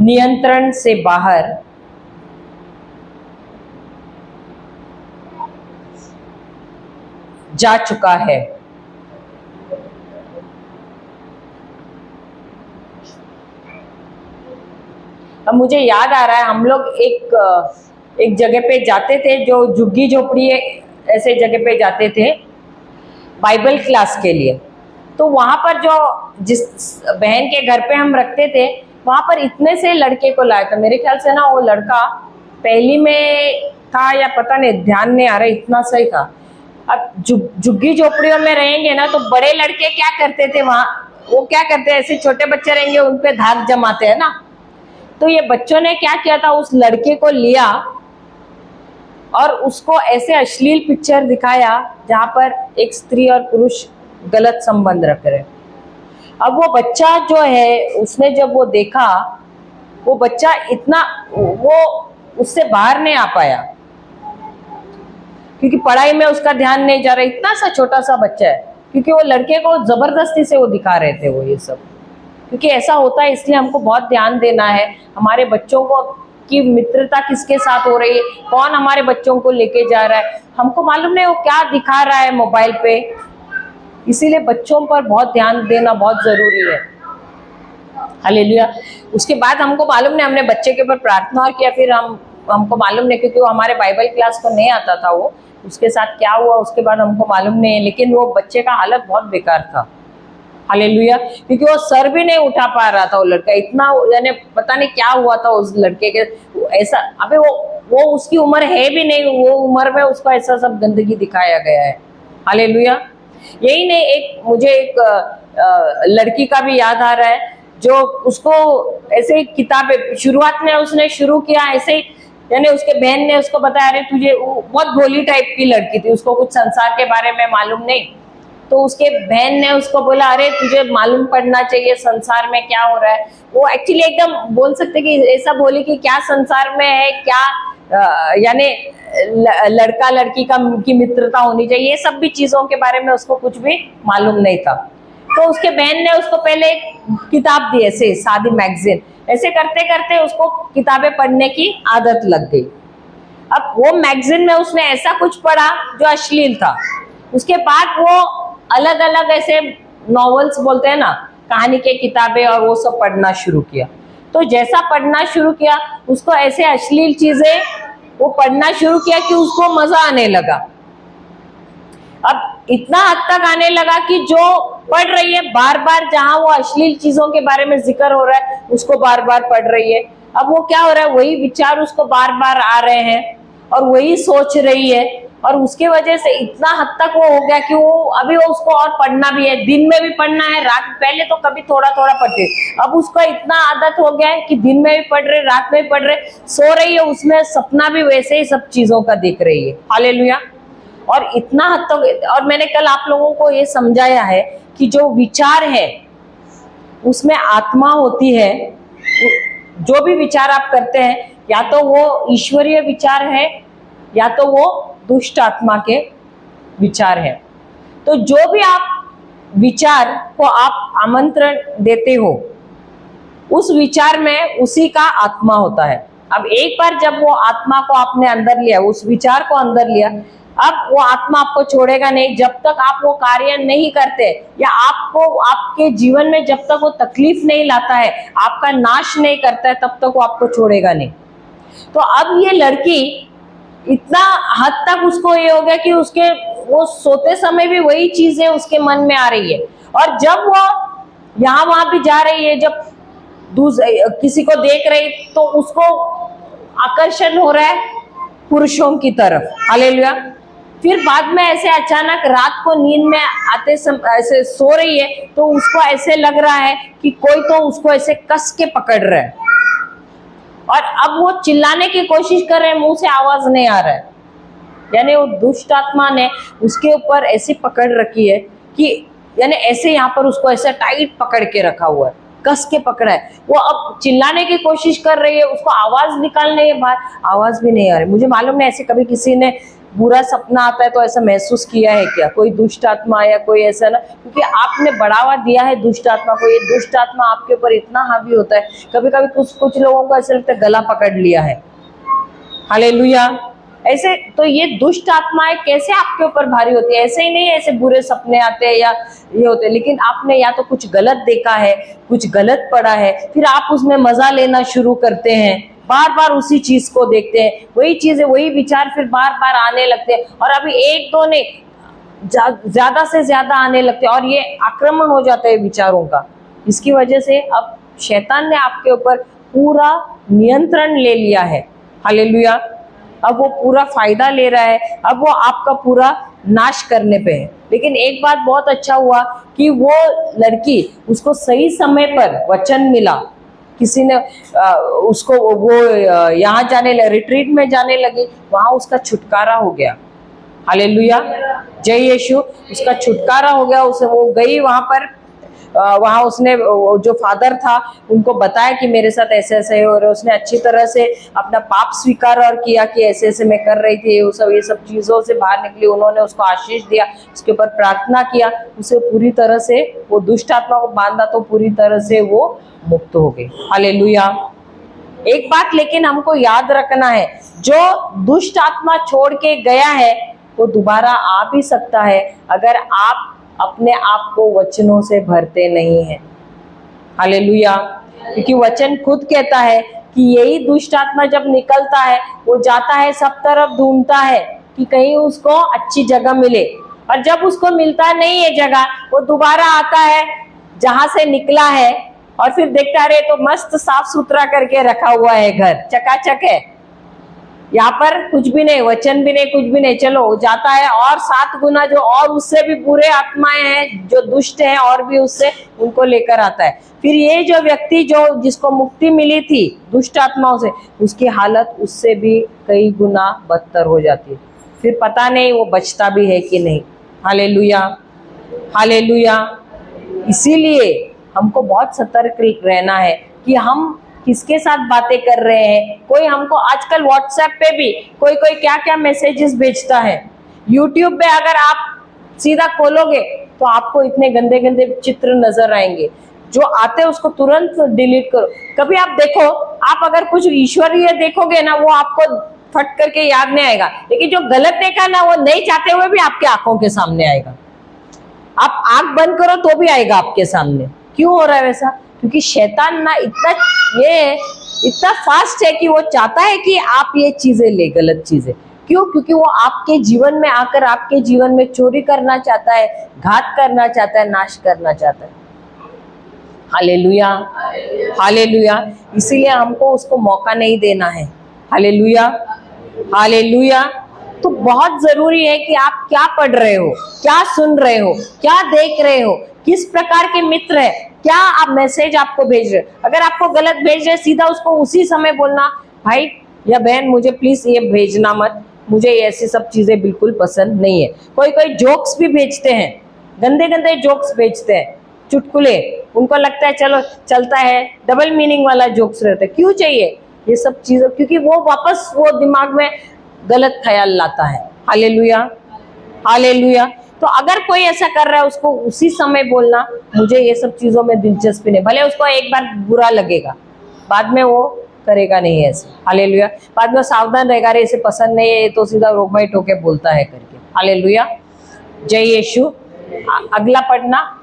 नियंत्रण से बाहर जा चुका है। अब मुझे याद आ रहा है, हम लोग एक जगह पे जाते थे, जो झुग्गी झोपड़ी ऐसे जगह पे जाते थे बाइबल क्लास के लिए। तो वहां पर जो जिस बहन के घर पे हम रखते थे, वहां पर इतने से लड़के को लाया था। मेरे ख्याल से ना वो लड़का पहली में था या पता नहीं, ध्यान नहीं आ रहा, इतना सही था। अब झुग्गी झोपड़ियों में रहेंगे ना, तो बड़े लड़के क्या करते थे वहां, वो क्या करते हैं, ऐसे छोटे बच्चे रहेंगे उन पे धाक जमाते हैं ना। तो ये बच्चों ने क्या किया था, उस लड़के को लिया और उसको ऐसे अश्लील पिक्चर दिखाया जहां पर एक स्त्री और पुरुष गलत संबंध रख रहे। अब वो बच्चा जो है, उसने जब वो देखा, वो बच्चा इतना वो उससे बाहर नहीं आ पाया, क्योंकि पढ़ाई में उसका ध्यान नहीं जा रहा। इतना सा छोटा सा बच्चा है, क्योंकि वो लड़के को जबरदस्ती से वो दिखा रहे थे वो ये सब। क्योंकि ऐसा होता है, इसलिए हमको बहुत ध्यान देना है हमारे बच्चों को कि मित्रता किसके साथ हो रही है, कौन हमारे बच्चों को लेके जा रहा है, हमको मालूम नहीं वो क्या दिखा रहा है मोबाइल पे। इसीलिए बच्चों पर बहुत ध्यान देना बहुत जरूरी है। हालेलुया। उसके बाद हमको मालूम नहीं, हमने बच्चे के ऊपर प्रार्थना और किया, फिर हमको मालूम नहीं, क्योंकि वो हमारे बाइबल क्लास को नहीं आता था, वो उसके साथ क्या हुआ उसके बाद हमको मालूम नहीं है। लेकिन वो बच्चे का हालत बहुत बेकार था। हालेलुया। क्योंकि वो सर भी नहीं उठा पा रहा था वो लड़का, इतना यानी पता नहीं क्या हुआ था उस लड़के के ऐसा। अबे वो उसकी उम्र है भी नहीं, वो उम्र में उसको ऐसा सब गंदगी दिखाया गया है। हालेलुया। यही नहीं, मुझे एक लड़की का भी याद आ रहा है, जो उसको ऐसे किताबें शुरुआत में उसने शुरू किया ऐसे ही, यानी उसके बहन ने उसको बताया, अरे तुझे, बहुत भोली टाइप की लड़की थी, उसको कुछ संसार के बारे में मालूम नहीं। तो उसके बहन ने उसको बोला, अरे तुझे मालूम पड़ना चाहिए संसार में क्या हो रहा है। वो एक्चुअली एकदम बोल सकते कि ऐसा बोली कि क्या संसार में है, क्या यानी लड़का लड़की की मित्रता होनी चाहिए, ये सब भी चीजों के बारे में उसको कुछ भी मालूम नहीं था। तो उसके बहन ने उसको पहले एक किताब दी, ऐसे शादी मैगजीन, ऐसे करते करते उसको किताबें पढ़ने की आदत लग गई। अब वो मैगजीन में उसने ऐसा कुछ पढ़ा जो अश्लील था। उसके बाद वो अलग अलग ऐसे नॉवेल्स बोलते हैं ना, कहानी के किताबें, और वो सब पढ़ना शुरू किया। तो जैसा पढ़ना शुरू किया, उसको ऐसे अश्लील चीजें वो पढ़ना शुरू किया कि उसको मजा आने लगा। अब इतना हद तक आने लगा कि जो पढ़ रही है बार बार, जहां वो अश्लील चीजों के बारे में जिक्र हो रहा है उसको बार बार पढ़ रही है। अब वो क्या हो रहा है, वही विचार उसको बार बार आ रहे हैं और वही सोच रही है, और उसके वजह से इतना हद तक वो हो गया कि वो अभी वो उसको और पढ़ना भी है, दिन में भी पढ़ना है, रात पहले तो कभी थोड़ा थोड़ा पढ़ते, अब उसका इतना आदत हो गया है कि दिन में भी पढ़ रहे, रात में भी पढ़ रहे, सो रही है उसमें सपना भी वैसे ही सब चीजों का देख रही है। हालेलुया। और इतना हद तक, और मैंने कल आप लोगों को ये समझाया है कि जो विचार है उसमें आत्मा होती है। जो भी विचार आप करते हैं, या तो वो ईश्वरीय विचार है या तो वो दुष्ट आत्मा के विचार है। तो जो भी आप विचार को आप आमंत्रण देते हो, उस विचार में उसी का आत्मा होता है। अब एक बार जब वो आत्मा को आपने अंदर लिया, उस विचार को अंदर लिया, अब वो आत्मा आपको छोड़ेगा नहीं जब तक आप वो कार्य नहीं करते, या आपको आपके जीवन में जब तक वो तकलीफ नहीं लाता है, आपका नाश नहीं करता है, तब तक वो आपको छोड़ेगा नहीं। तो अब ये लड़की इतना हद तक उसको ये हो गया कि वो सोते समय भी वही चीजें उसके मन में आ रही है, और जब वो यहाँ वहां भी जा रही है, जब किसी को देख रही, तो उसको आकर्षण हो रहा है पुरुषों की तरफ। हालेलुया। फिर बाद में ऐसे अचानक रात को नींद में आते ऐसे सो रही है, तो उसको ऐसे लग रहा है कि कोई तो उसको ऐसे कस के पकड़ रहा है, और अब वो चिल्लाने की कोशिश कर रहे हैं, मुंह से आवाज नहीं आ रहा है। यानी वो दुष्ट आत्मा ने उसके ऊपर ऐसी पकड़ रखी है कि यानी ऐसे यहाँ पर उसको ऐसे टाइट पकड़ के रखा हुआ है। कस के पकड़ा है। वो अब चिल्लाने की कोशिश कर रही है, उसको आवाज निकालने है बाहर, आवाज भी नहीं आ रही। मुझे मालूम नहीं ऐसे कभी किसी ने बुरा सपना आता है तो ऐसा महसूस किया है क्या, कोई दुष्ट आत्मा या कोई ऐसा ना, क्योंकि आपने बढ़ावा दिया है दुष्ट आत्मा को। ये दुष्ट आत्मा आपके ऊपर इतना हावी होता है, कभी कभी कुछ लोगों को ऐसा लगता है गला पकड़ लिया है। हालेलुया। ऐसे तो ये दुष्ट आत्माएं कैसे आपके ऊपर भारी होती है? ऐसे ही नहीं, ऐसे बुरे सपने आते हैं या ये होते हैं, लेकिन आपने या तो कुछ गलत देखा है, कुछ गलत पढ़ा है, फिर आप उसमें मजा लेना शुरू करते हैं, बार बार उसी चीज को देखते हैं, वही चीजें वही विचार फिर बार बार आने लगते हैं, और अभी एक दो ने ज्यादा से ज्यादा आने लगते हैं, और ये आक्रमण हो जाता है विचारों का। इसकी वजह से अब शैतान ने आपके ऊपर पूरा नियंत्रण ले लिया है। हालेलुया। अब वो पूरा फायदा ले रहा है, अब वो आपका पूरा नाश करने पे है। लेकिन एक बात बहुत अच्छा हुआ कि वो लड़की, उसको सही समय पर वचन मिला, किसी ने उसको वो यहाँ जाने लगे, रिट्रीट में जाने लगी, वहां उसका छुटकारा हो गया। हालेलुया, जय यीशु। उसका छुटकारा हो गया। उसे वो गई वहां पर, वहां उसने जो फादर था उनको बताया कि मेरे साथ ऐसे ऐसे है, और उसने अच्छी तरह से अपना पाप स्वीकार और किया कि ऐसे ऐसे मैं कर रही थी, ये सब चीजों से बाहर निकली। उन्होंने उसको आशीष दिया, उसके ऊपर प्रार्थना किया, उसे पूरी तरह से वो दुष्ट आत्मा को बांधा तो पूरी तरह से वो मुक्त हो गई। हालेलुया। एक बात लेकिन हमको याद रखना है, जो दुष्ट आत्मा छोड़ के गया है वो दोबारा आ भी सकता है अगर आप अपने आप को वचनों से भरते नहीं हैं। हालेलुया। क्योंकि वचन खुद कहता है कि यही दुष्ट आत्मा जब निकलता है वो जाता है, सब तरफ ढूंढता है कि कहीं उसको अच्छी जगह मिले, और जब उसको मिलता नहीं है जगह, वो दोबारा आता है जहां से निकला है, और फिर देखता रहे तो मस्त साफ सुथरा करके रखा हुआ है, घर चकाचक है, यहाँ पर कुछ भी नहीं, वचन भी नहीं, कुछ भी नहीं। चलो जाता है और 7 गुना जो और उससे भी बुरे आत्माएं हैं, जो दुष्ट हैं, और भी उससे उनको लेकर आता है। फिर ये जो व्यक्ति जिसको मुक्ति मिली थी दुष्ट आत्माओं से, उसकी हालत उससे भी कई गुना बदतर हो जाती है। फिर पता नहीं वो बचता भी है कि नहीं। Hallelujah, hallelujah. इसीलिए हमको बहुत सतर्क रहना है कि हम किसके साथ बातें कर रहे हैं। कोई हमको आजकल व्हाट्सएप पे भी कोई क्या क्या मैसेजेस भेजता है। यूट्यूब पे अगर आप सीधा खोलोगे तो आपको इतने गंदे गंदे चित्र नजर आएंगे, जो आते हैं उसको तुरंत डिलीट करो। कभी आप देखो, आप अगर कुछ ईश्वरीय देखोगे ना, वो आपको फट करके याद नहीं आएगा, लेकिन जो गलत देखा ना, वो नहीं चाहते हुए भी आपके आंखों के सामने आएगा। आप आंख बंद करो तो भी आएगा आपके सामने। क्यों हो रहा है वैसा? क्योंकि शैतान ना इतना फास्ट है कि वो चाहता है कि आप ये चीजें ले, गलत चीजें। क्यों? क्योंकि वो आपके जीवन में आकर आपके जीवन में चोरी करना चाहता है, घात करना चाहता है, नाश करना चाहता है। Hallelujah, hallelujah. इसीलिए हमको उसको मौका नहीं देना है। Hallelujah, hallelujah. तो बहुत जरूरी है कि आप क्या पढ़ रहे हो, क्या सुन रहे हो, क्या देख रहे हो, किस प्रकार के मित्र है, क्या आप मैसेज आपको भेज रहे हो। अगर आपको गलत भेज रहे, सीधा उसको उसी समय बोलना, भाई या बहन मुझे प्लीज ये भेजना मत, मुझे ऐसी सब चीजें बिल्कुल पसंद नहीं है। कोई जोक्स भी भेजते हैं, गंदे गंदे जोक्स भेजते हैं, चुटकुले, उनको लगता है चलो चलता है, डबल मीनिंग वाला जोक्स रहता है। क्यों चाहिए ये सब चीजें? क्योंकि वो वापस वो दिमाग में गलत ख्याल लाता है। Hallelujah, hallelujah. तो अगर कोई ऐसा कर रहा है, उसको उसी समय बोलना, मुझे ये सब चीजों में दिलचस्पी नहीं। भले उसको एक बार बुरा लगेगा, बाद में वो करेगा नहीं ऐसे। हालेलुया। बाद में सावधान रहेगा, अरे इसे पसंद नहीं है, तो सीधा रोकबाई टोके बोलता है करके। हालेलुया, जय यीशु। अगला पढ़ना,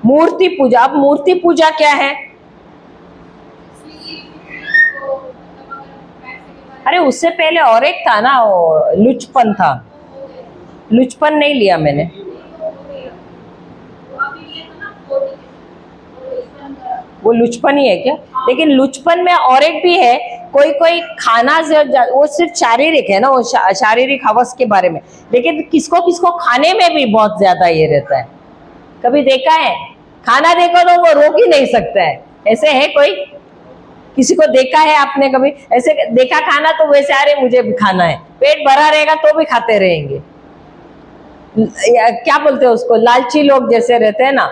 मूर्ति पूजा। अब मूर्ति पूजा क्या है? अरे उससे पहले और एक था ना, लुचपन था। लुचपन नहीं लिया मैंने। वो लुचपन ही है क्या? लेकिन लुचपन में और एक भी है, कोई खाना, वो सिर्फ शारीरिक है ना, वो शारीरिक हवस के बारे में। लेकिन किसको किसको खाने में भी बहुत ज्यादा ये रहता है। कभी देखा है? खाना देखो तो वो रोक ही नहीं सकता है। ऐसे है कोई? किसी को देखा है आपने कभी ऐसे देखा खाना तो वैसे, अरे मुझे भी खाना है, पेट भरा रहेगा तो भी खाते रहेंगे। क्या बोलते हैं उसको, लालची लोग जैसे रहते हैं ना,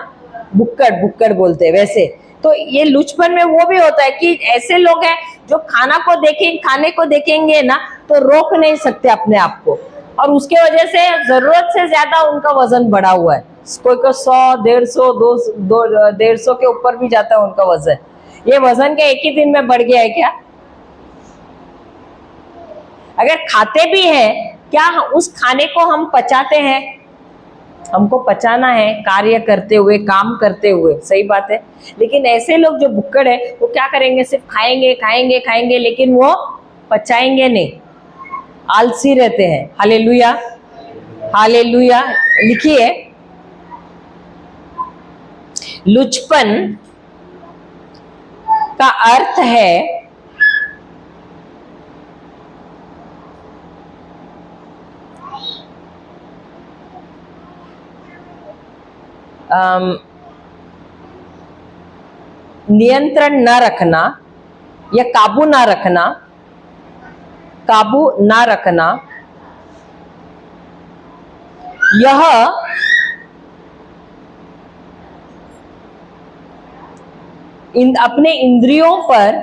बुक्कड़ बुक्कड़ बोलते हैं वैसे। तो ये लुचपन में वो भी होता है कि ऐसे लोग हैं जो खाने को देखेंगे ना तो रोक नहीं सकते अपने आप को, और उसके वजह से जरूरत से ज्यादा उनका वजन बढ़ा हुआ है। कोई को 100, 150, 150 के ऊपर भी जाता है उनका वजन। ये वजन के एक ही दिन में बढ़ गया है क्या? अगर खाते भी हैं, क्या उस खाने को हम पचाते हैं? हमको पचाना है कार्य करते हुए, काम करते हुए, सही बात है। लेकिन ऐसे लोग जो भुक्कड़ है वो क्या करेंगे, सिर्फ खाएंगे खाएंगे खाएंगे, लेकिन वो पचाएंगे नहीं, आलसी रहते हैं। Hallelujah, hallelujah. लिखिए, लुचपन का अर्थ है नियंत्रण न रखना या काबू ना रखना, यह अपने इंद्रियों पर,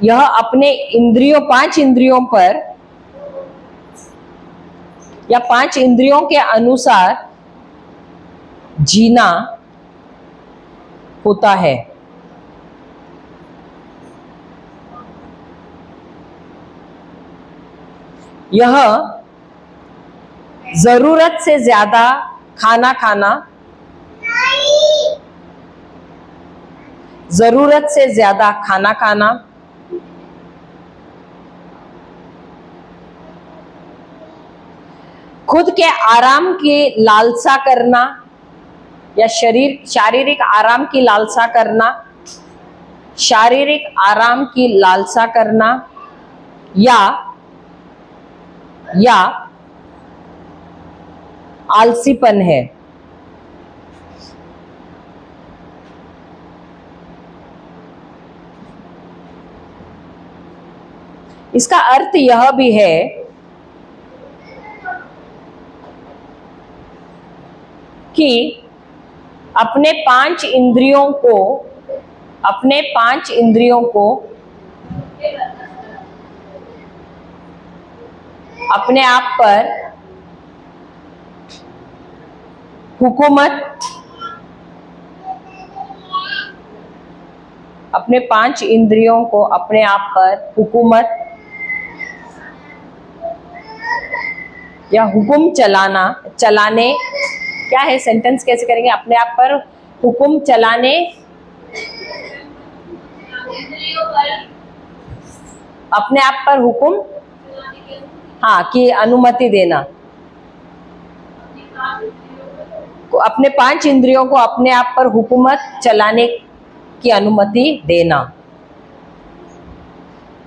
यह अपने इंद्रियों, 5 इंद्रियों पर या 5 इंद्रियों के अनुसार जीना होता है। यह जरूरत से ज्यादा खाना, जरूरत से ज्यादा खाना, खुद के आराम की लालसा करना या शारीरिक आराम की लालसा करना, शारीरिक आराम की लालसा करना, या आलसीपन है। इसका अर्थ यह भी है कि अपने 5 इंद्रियों को अपने आप पर हुकूमत, अपने 5 इंद्रियों को अपने आप पर हुकूमत या हुक्म चलाने, क्या है सेंटेंस, कैसे करेंगे? अपने आप पर हुक्म चलाने, अपने आप पर हुक्म, हाँ, की अनुमति देना, अपने 5 इंद्रियों को अपने आप पर हुकूमत चलाने की अनुमति देना।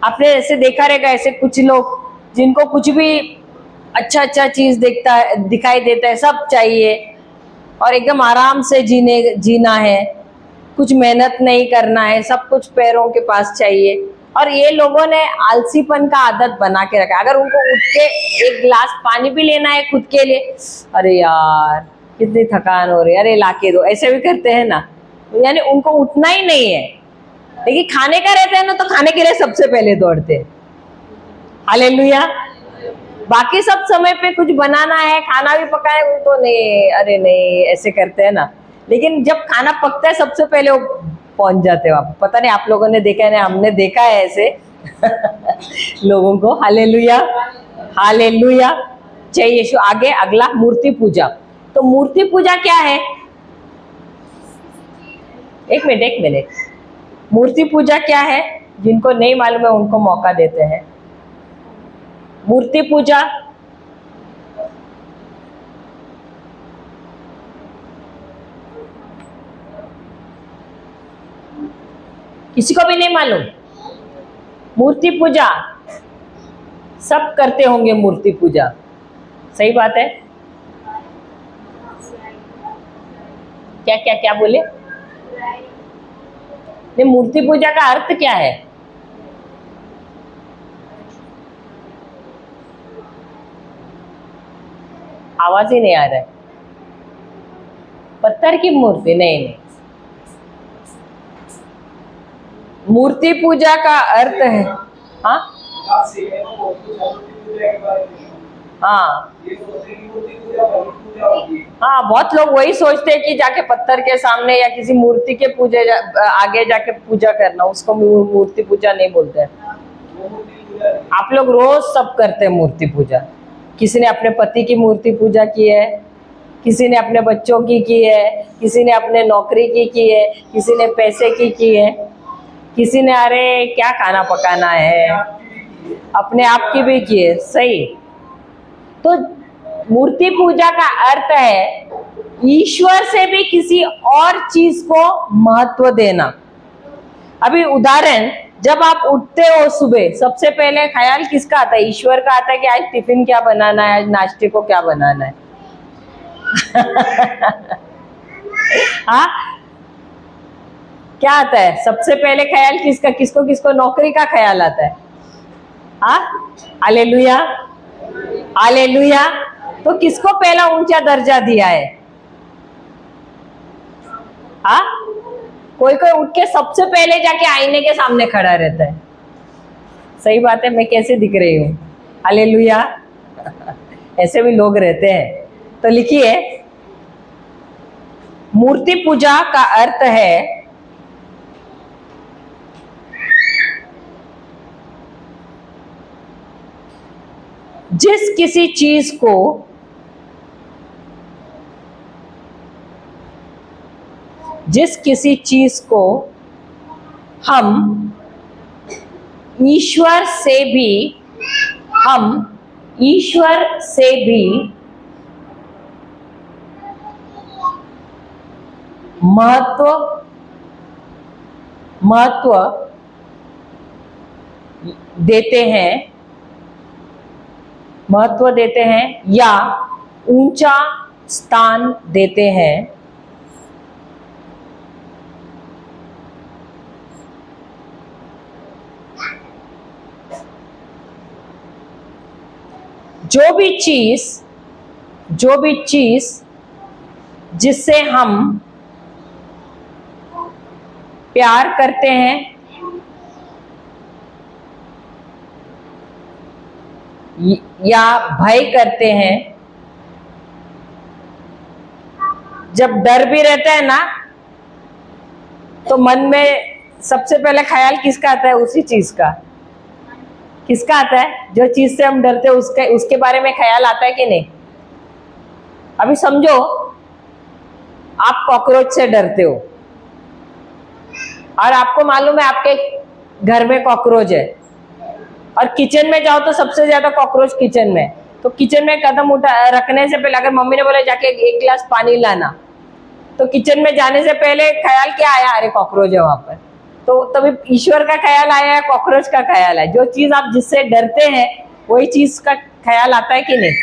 आपने ऐसे देखा रहेगा, ऐसे कुछ लोग जिनको कुछ भी अच्छा चीज दिखाई देता है, सब चाहिए और एकदम आराम से जीना है, कुछ मेहनत नहीं करना है, सब कुछ पैरों के पास चाहिए। और ये लोगों ने आलसीपन का आदत बना के रखा। अगर उनको उठ के एक गिलास पानी भी लेना है खुद के लिए, अरे यार कितनी थकान हो रही है, अरे लाके दो, ऐसे भी करते हैं ना। यानी उनको उठना ही नहीं है, लेकिन खाने का रहता है ना तो खाने के लिए सबसे पहले दौड़ते हैं। हालेलुया। बाकी सब समय पे कुछ बनाना है, खाना भी पकाए, वो तो नहीं, अरे नहीं, ऐसे करते हैं ना। लेकिन जब खाना पकता है सबसे पहले वो पहुंच जाते हैं वहां। पता नहीं आप लोगों ने देखा है ना, हमने देखा है ऐसे लोगों को। Hallelujah, hallelujah. चलिए यीशु, आगे अगला मूर्ति पूजा। तो मूर्ति पूजा क्या है? एक मिनट, मूर्ति पूजा क्या है? जिनको नहीं मालूम है उनको मौका देते हैं। मूर्ति पूजा किसी को भी नहीं मालूम? मूर्ति पूजा सब करते होंगे, मूर्ति पूजा, सही बात है। क्या बोले? नहीं, मूर्ति पूजा का अर्थ क्या है? आवाज ही नहीं आ रहा है। पत्थर की मूर्ति नहीं। मूर्ति पूजा का अर्थ है, हाँ हाँ हाँ, बहुत लोग वही सोचते हैं कि जाके पत्थर के सामने या किसी मूर्ति के आगे जाके पूजा करना, उसको मूर्ति पूजा नहीं बोलते हैं। आप लोग रोज सब करते हैं मूर्ति पूजा। किसी ने अपने पति की मूर्ति पूजा की है, किसी ने अपने बच्चों की है, किसी ने अपने नौकरी की है, किसी ने पैसे की है, किसी ने अरे क्या खाना पकाना है, अपने आप की भी की है। सही। तो मूर्ति पूजा का अर्थ है ईश्वर से भी किसी और चीज को महत्व देना। अभी उदाहरण, जब आप उठते हो सुबह, सबसे पहले ख्याल किसका आता है? ईश्वर का आता है कि आज टिफिन क्या बनाना है, आज नाश्ते को क्या बनाना है। हाँ, क्या आता है सबसे पहले ख्याल किसका? किसको किसको नौकरी का ख्याल आता है? हाँ, हालेलुया हालेलुया। तो किसको पहला ऊंचा दर्जा दिया है? हाँ, कोई कोई उठ के सबसे पहले जाके आईने के सामने खड़ा रहता है। सही बात है, मैं कैसे दिख रही हूँ? हालेलुया। ऐसे भी लोग रहते हैं। तो लिखिए, मूर्ति पूजा का अर्थ है जिस किसी चीज को हम ईश्वर से भी महत्व देते हैं या ऊंचा स्थान देते हैं, जो भी चीज जिससे हम प्यार करते हैं या भय करते हैं। जब डर भी रहता है ना, तो मन में सबसे पहले ख्याल किसका आता है? उसी चीज का। किसका आता है? जो चीज से हम डरते हैं उसके बारे में ख्याल आता है कि नहीं? अभी समझो, आप कॉकरोच से डरते हो और आपको मालूम है आपके घर में कॉकरोच है, और किचन में जाओ तो सबसे ज्यादा कॉकरोच किचन में। तो किचन में कदम रखने से पहले अगर मम्मी ने बोला जाके एक गिलास पानी लाना, तो किचन में जाने से पहले ख्याल क्या आया? अरे कॉकरोच है वहां पर। तो तभी ईश्वर का ख्याल आया, कॉकरोच का ख्याल है। जो चीज आप जिससे डरते हैं वही चीज का ख्याल आता है कि नहीं?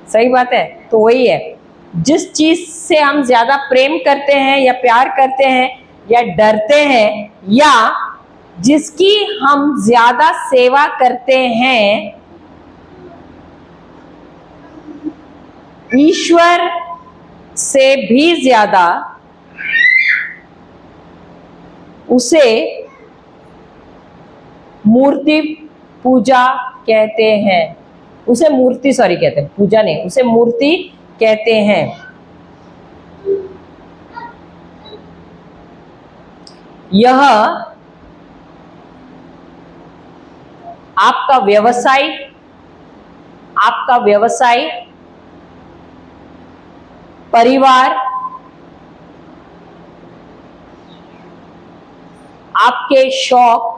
सही बात है। तो वही है, जिस चीज से हम ज्यादा प्रेम करते हैं या प्यार करते हैं या डरते हैं या जिसकी हम ज्यादा सेवा करते हैं, ईश्वर से भी ज्यादा उसे मूर्ति पूजा कहते हैं। उसे मूर्ति कहते हैं, पूजा नहीं, उसे मूर्ति कहते हैं। यह आपका व्यवसाय, परिवार, आपके शौक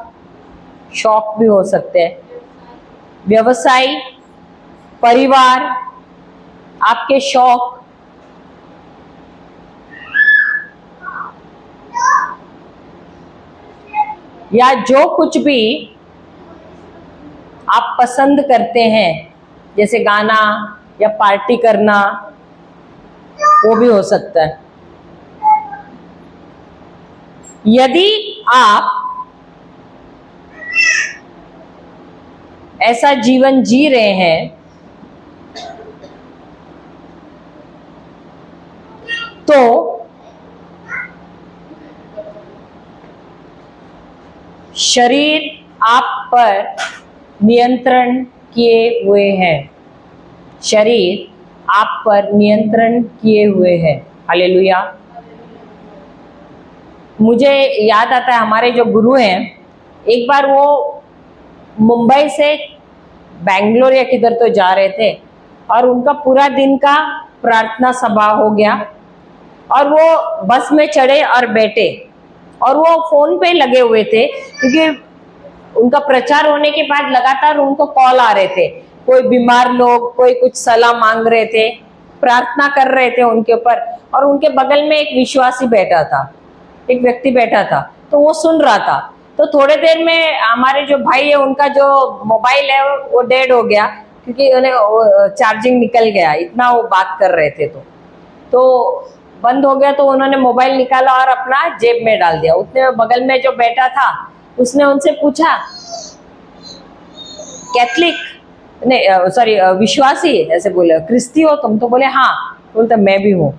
भी हो सकते हैं। व्यवसाय, परिवार, आपके शौक, या जो कुछ भी आप पसंद करते हैं, जैसे गाना या पार्टी करना, वो भी हो सकता है। यदि आप ऐसा जीवन जी रहे हैं तो शरीर आप पर नियंत्रण किए हुए है। शरीर आप पर नियंत्रण किए हुए है। हालेलुया। मुझे याद आता है हमारे जो गुरु हैं, एक बार वो मुंबई से बैंगलोर या किधर तो जा रहे थे और उनका पूरा दिन का प्रार्थना सभा हो गया और वो बस में चढ़े और बैठे और वो फोन पे लगे हुए थे क्योंकि उनका प्रचार होने के बाद लगातार उनको कॉल आ रहे थे। कोई बीमार लोग, कोई कुछ सलाह मांग रहे थे, प्रार्थना कर रहे थे उनके ऊपर, और उनके बगल में एक विश्वासी बैठा था, एक व्यक्ति बैठा था, तो वो सुन रहा था। तो थोड़े देर में हमारे जो भाई है उनका जो मोबाइल है वो डेड हो गया क्योंकि उन्हें चार्जिंग निकल गया, इतना वो बात कर रहे थे। तो बंद हो गया, तो उन्होंने मोबाइल निकाला और अपना जेब में डाल दिया। उसने बगल में जो बैठा था उसने उनसे पूछा, कैथलिक नहीं सॉरी विश्वासी, ऐसे बोले, क्रिस्ती हो तुम? तो बोले हाँ। बोलते मैं भी हूँ।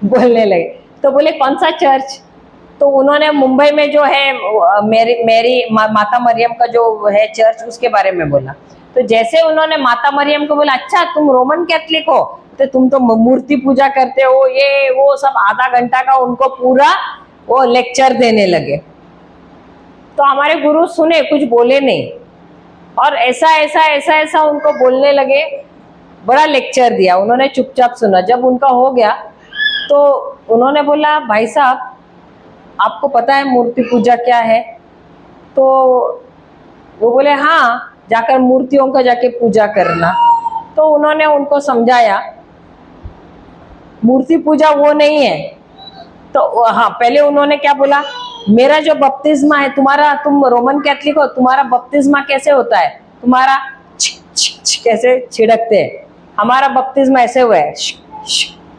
बोलने लगे। तो बोले कौन सा चर्च? तो उन्होंने मुंबई में जो है मेरी माता मरियम का जो है चर्च, उसके बारे में बोला। तो जैसे उन्होंने माता मरियम को बोला, अच्छा तुम रोमन कैथलिक हो, तो तुम तो मूर्ति पूजा करते हो, ये वो सब, आधा घंटा का उनको पूरा वो लेक्चर देने लगे। तो हमारे गुरु सुने, कुछ बोले नहीं, और ऐसा ऐसा ऐसा ऐसा उनको बोलने लगे, बड़ा लेक्चर दिया। उन्होंने चुपचाप सुना। जब उनका हो गया तो उन्होंने बोला, भाई साहब आपको पता है मूर्ति पूजा क्या है? तो वो बोले हाँ, जाकर मूर्तियों का जाके पूजा करना। तो उन्होंने उनको समझाया मूर्ति पूजा वो नहीं है। तो हाँ, पहले उन्होंने क्या बोला, मेरा जो बपतिस्मा है, तुम्हारा, तुम रोमन कैथलिक हो, तुम्हारा बपतिस्मा कैसे होता है? तुम्हारा कैसे छिड़कते हैं, हमारा बपतिस्मा ऐसे हुआ है,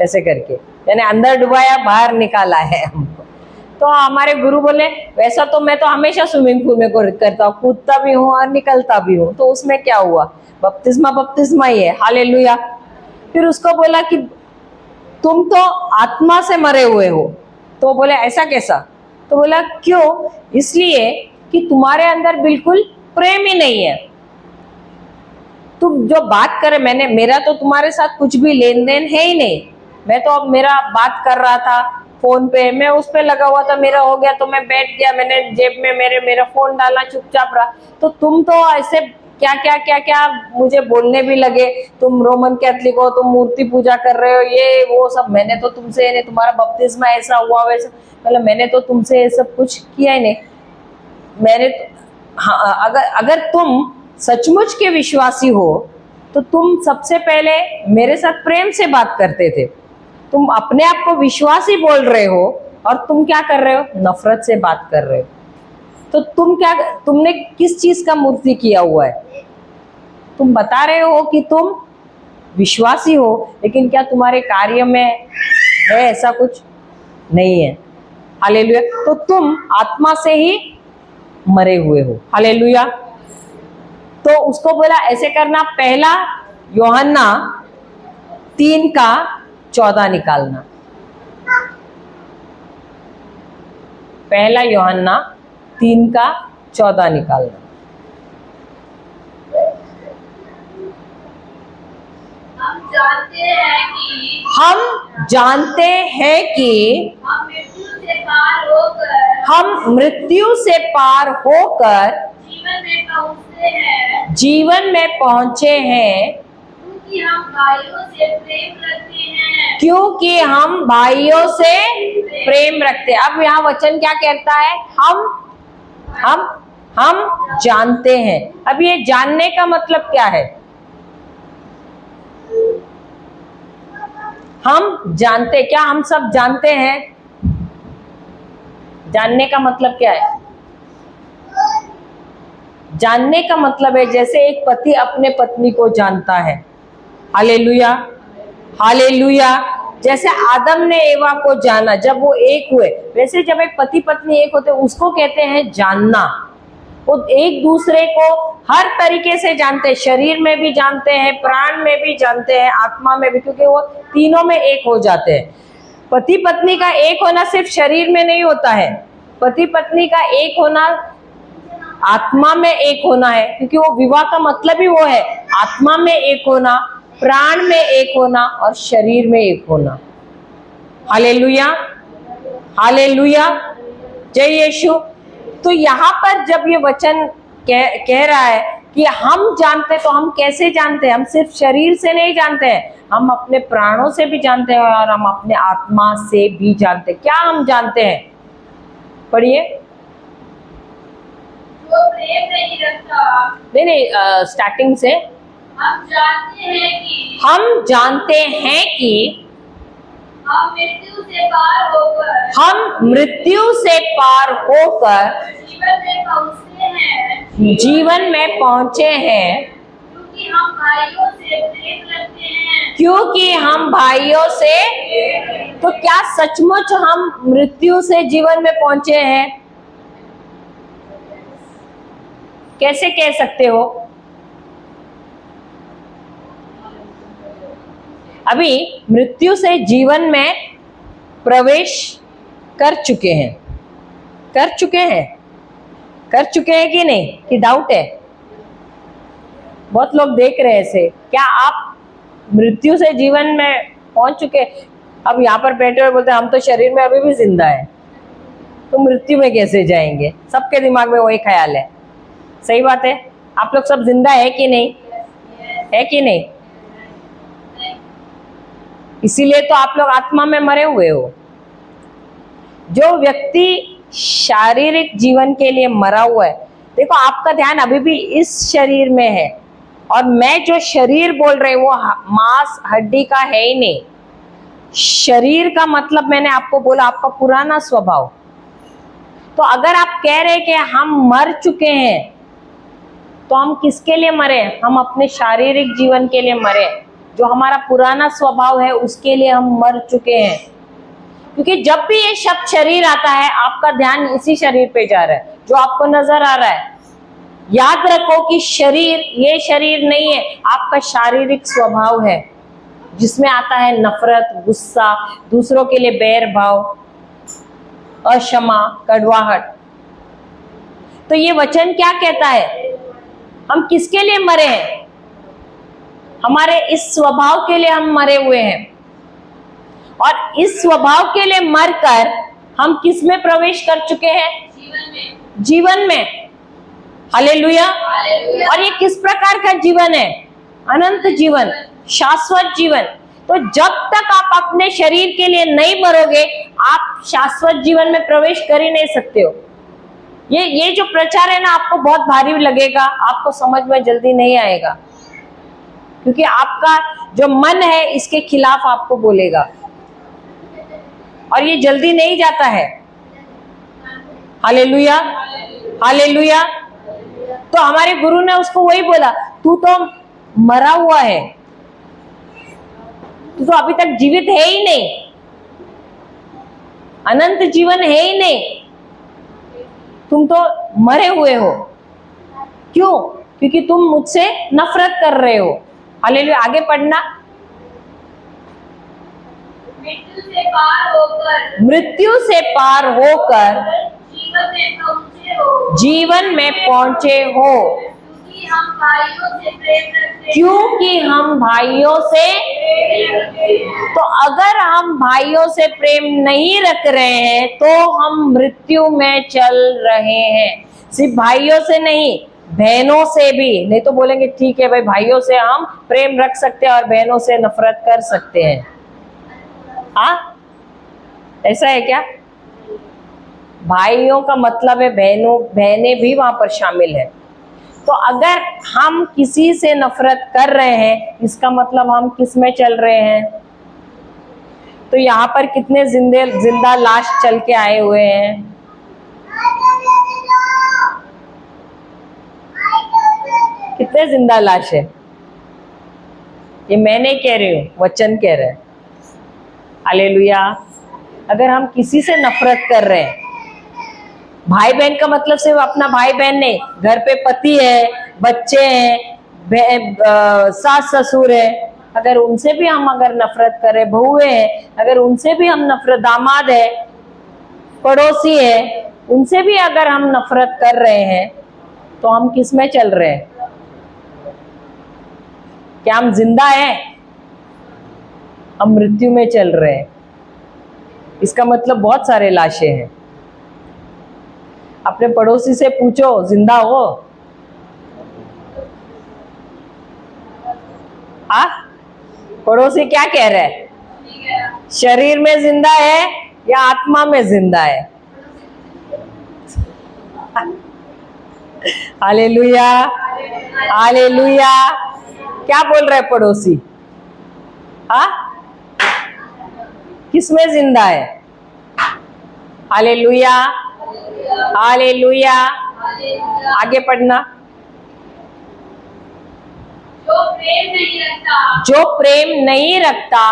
ऐसे करके, यानी अंदर डुबाया बाहर निकाला है हमको। तो हमारे गुरु बोले, वैसा तो मैं तो हमेशा स्विमिंग पूल में करता हूँ, कूदता भी हूँ और निकलता भी हूँ, तो उसमें क्या हुआ? बपतिस्मा बपतिस्मा ही है। हालेलुया। फिर उसको बोला कि तुम तो आत्मा से मरे हुए हो। तो बोले ऐसा कैसा? तो बोला क्यों? इसलिए कि तुम्हारे अंदर बिल्कुल प्रेम ही नहीं है। तुम जो बात करे, मेरा तो तुम्हारे साथ कुछ भी लेन देन है ही नहीं। मैं तो अब मेरा बात कर रहा था फोन पे, मैं उस पे लगा हुआ था, मेरा हो गया तो मैं बैठ गया, मैंने जेब में मेरा फोन डाला, चुपचाप रहा। तो तुम तो ऐसे क्या क्या क्या क्या मुझे बोलने भी लगे, तुम रोमन कैथलिक हो, तुम मूर्ति पूजा कर रहे हो, ये वो सब। मैंने तो तुमसे नहीं, तुम्हारा बपतिस्मा ऐसा हुआ वैसा, मतलब मैंने तो तुमसे ये सब कुछ किया ही नहीं। मैंने हाँ, अगर तुम सचमुच के विश्वासी हो तो तुम सबसे पहले मेरे साथ प्रेम से बात करते थे। तुम अपने आप को विश्वासी बोल रहे हो और तुम क्या कर रहे हो? नफरत से बात कर रहे हो। तो तुमने किस चीज का मूर्ति किया हुआ है? तुम बता रहे हो कि तुम विश्वासी हो, लेकिन क्या तुम्हारे कार्य में है ऐसा कुछ? नहीं है। हालेलुया। तो तुम आत्मा से ही मरे हुए हो। हालेलुया। तो उसको बोला ऐसे करना, पहला यूहन्ना 3:14 निकालना। पहला यूहन्ना 3:14 निकालना। हम जानते हैं कि हम जानते हैं कि हम मृत्यु से पार होकर जीवन में पहुंचते हैं, जीवन में पहुंचे हैं, क्योंकि हम भाइयों से प्रेम रखते हैं। क्योंकि हम भाइयों से प्रेम रखते हैं। अब यहाँ वचन क्या कहता है? हम जानते हैं। अब ये जानने का मतलब क्या है? हम जानते, क्या हम सब जानते हैं? जानने का मतलब क्या है? जानने का मतलब है जैसे एक पति अपने पत्नी को जानता है। Hallelujah, hallelujah. जैसे आदम ने एवा को जाना जब वो एक हुए, वैसे जब एक पति पत्नी एक होते उसको कहते हैं जानना। वो एक दूसरे को हर तरीके से जानते हैं, शरीर में भी जानते हैं, प्राण में भी जानते हैं, आत्मा में भी, क्योंकि वो तीनों में एक हो जाते हैं। पति पत्नी का एक होना सिर्फ शरीर में नहीं होता है, पति पत्नी का एक होना आत्मा में एक होना है, क्योंकि वो विवाह का मतलब ही वो है, आत्मा में एक होना, प्राण में एक होना और शरीर में एक होना। हालेलुया, हालेलुया, जय यीशु। तो यहाँ पर जब ये वचन कह रहा है कि हम जानते, तो हम कैसे जानते हैं? हम सिर्फ शरीर से नहीं जानते हैं, हम अपने प्राणों से भी जानते हैं और हम अपने आत्मा से भी जानते हैं। क्या हम जानते हैं? पढ़िए। जो प्रेम नहीं रखता, नहीं, स्टार्टिंग से। हम जानते हैं कि हम जानते हैं कि हम मृत्यु से पार होकर हम मृत्यु से पार होकर जीवन में पहुँचते हैं, जीवन में पहुंचे हैं, क्योंकि हम भाइयों से प्रेम रखते हैं। क्योंकि हम भाइयों से। तो क्या सचमुच हम मृत्यु से जीवन में पहुंचे हैं? कैसे कह सकते हो? अभी मृत्यु से जीवन में प्रवेश कर चुके हैं, कर चुके हैं, कर चुके हैं कि नहीं, कि डाउट है? बहुत लोग देख रहे हैं ऐसे। क्या आप मृत्यु से जीवन में पहुंच चुके? अब यहाँ पर बैठे हुए बोलते हैं हम तो शरीर में अभी भी जिंदा है, तो मृत्यु में कैसे जाएंगे? सबके दिमाग में वही ख्याल है। सही बात है। आप लोग सब जिंदा है कि नहीं? है कि नहीं? इसीलिए तो आप लोग आत्मा में मरे हुए हो। जो व्यक्ति शारीरिक जीवन के लिए मरा हुआ है, देखो आपका ध्यान अभी भी इस शरीर में है, और मैं जो शरीर बोल रही हूँ वो मांस हड्डी का है ही नहीं। शरीर का मतलब मैंने आपको बोला आपका पुराना स्वभाव। तो अगर आप कह रहे कि हम मर चुके हैं, तो हम किसके लिए मरे? हम अपने शारीरिक जीवन के लिए मरे। जो हमारा पुराना स्वभाव है उसके लिए हम मर चुके हैं। क्योंकि जब भी ये शब्द शरीर आता है, आपका ध्यान इसी शरीर पे जा रहा है जो आपको नजर आ रहा है। याद रखो कि शरीर ये शरीर नहीं है, आपका शारीरिक स्वभाव है, जिसमें आता है नफरत, गुस्सा, दूसरों के लिए बैर भाव, अक्षमा, कड़वाहट। तो ये वचन क्या कहता है? हम किसके लिए मरे हैं? हमारे इस स्वभाव के लिए हम मरे हुए हैं, और इस स्वभाव के लिए मरकर हम किस में प्रवेश कर चुके हैं? जीवन में। जीवन में। हालेलुया। और ये किस प्रकार का जीवन है? अनंत जीवन, शाश्वत जीवन। तो जब तक आप अपने शरीर के लिए नहीं मरोगे, आप शाश्वत जीवन में प्रवेश कर ही नहीं सकते हो। ये जो प्रचार है ना, आपको बहुत भारी लगेगा, आपको समझ में जल्दी नहीं आएगा, क्योंकि आपका जो मन है इसके खिलाफ आपको बोलेगा, और ये जल्दी नहीं जाता है। Hallelujah, hallelujah. तो हमारे गुरु ने उसको वही बोला, तू तो मरा हुआ है, तू तो अभी तक जीवित है ही नहीं, अनंत जीवन है ही नहीं, तुम तो मरे हुए हो। क्यों? क्योंकि तुम मुझसे नफरत कर रहे हो। हालेलुया। आगे पढ़ना। मृत्यु से पार होकर मृत्यु से पार होकर जीवन में पहुँचे हो, जीवन में पहुंचे हो, क्योंकि हम भाइयों से प्रेम रखते हैं। क्योंकि हम भाइयों से। तो अगर हम भाइयों से प्रेम नहीं रख रहे हैं, तो हम मृत्यु में चल रहे हैं। सिर्फ भाइयों से नहीं, बहनों से भी। नहीं तो बोलेंगे ठीक है भाई, भाइयों से हम प्रेम रख सकते हैं और बहनों से नफरत कर सकते हैं। हाँ, ऐसा है क्या? भाइयों का मतलब है बहनों, बहनें भी वहां पर शामिल है। तो अगर हम किसी से नफरत कर रहे हैं, इसका मतलब हम किस में चल रहे हैं? तो यहाँ पर कितने जिंदा लाश चल के आए हुए हैं? कितने जिंदा लाश है? ये मैं नहीं कह रही हूँ, वचन कह रहे हैं। हालेलुया। अगर हम किसी से नफरत कर रहे हैं, भाई बहन का मतलब सिर्फ अपना भाई बहन नहीं, घर पे पति है, बच्चे हैं, सास ससुर है, अगर उनसे भी हम अगर नफरत करें, बहुएं हैं अगर उनसे भी हम नफरत, दामाद है, पड़ोसी है, उनसे भी अगर हम नफरत कर रहे हैं तो हम किस में चल रहे हैं? क्या हम जिंदा हैं? हम मृत्यु में चल रहे हैं। इसका मतलब बहुत सारे लाशें हैं। अपने पड़ोसी से पूछो, जिंदा हो? पड़ोसी क्या कह रहा है? शरीर में जिंदा है या आत्मा में जिंदा है? Hallelujah, hallelujah. क्या बोल रहा है पड़ोसी? किस में जिंदा है? Hallelujah, hallelujah. आगे पढ़ना। जो प्रेम नहीं रखता, जो प्रेम नहीं रखता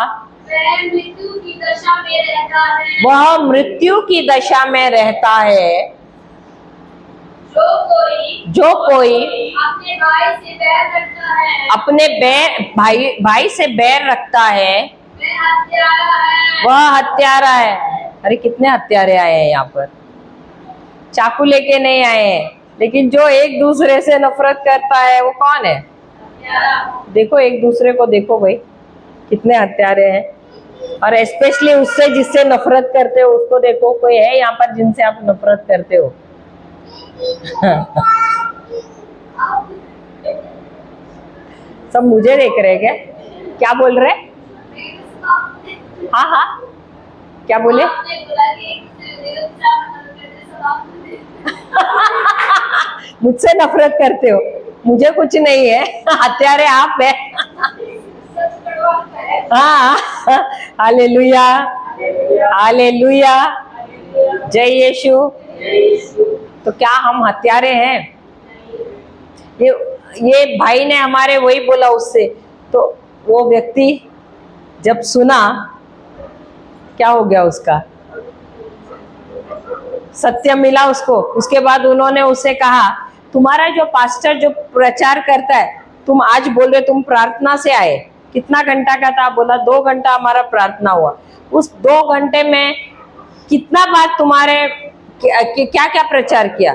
वह मृत्यु की दशा में रहता है। वह मृत्यु की दशा में रहता है। जो कोई अपने भाई से बैर रखता है, अपने भाई से बैर रखता है, वह हत्यारा है। वह हत्यारा है। अरे कितने हत्यारे आए हैं यहाँ पर, चाकू लेके नहीं आए हैं, लेकिन जो एक दूसरे से नफरत करता है वो कौन है? देखो एक दूसरे को देखो भाई, कितने हत्यारे हैं। और स्पेशली उससे जिससे नफरत करते हो उसको देखो। कोई है यहाँ पर जिनसे आप नफरत करते हो? सब मुझे देख रहे हैं क्या? क्या बोल रहे? हाँ हाँ, क्या बोले? आपने बोला कि एक दूसरे से मुझसे नफरत करते हो? मुझे कुछ नहीं है, हत्यारे आप है। हाँ, हालेलुया, हालेलुया, जय यीशु। तो क्या हम हत्यारे हैं? ये भाई ने हमारे वही बोला उससे, तो वो व्यक्ति जब सुना, क्या हो गया उसका? सत्य मिला उसको। उसके बाद उन्होंने उससे कहा, तुम्हारा जो पास्टर जो प्रचार करता है, तुम आज बोल रहे तुम प्रार्थना से आए, कितना घंटा का था? बोला 2 घंटा हमारा प्रार्थना हुआ। उस 2 घंटे में कितना बार तुम्हारे क्या क्या प्रचार किया?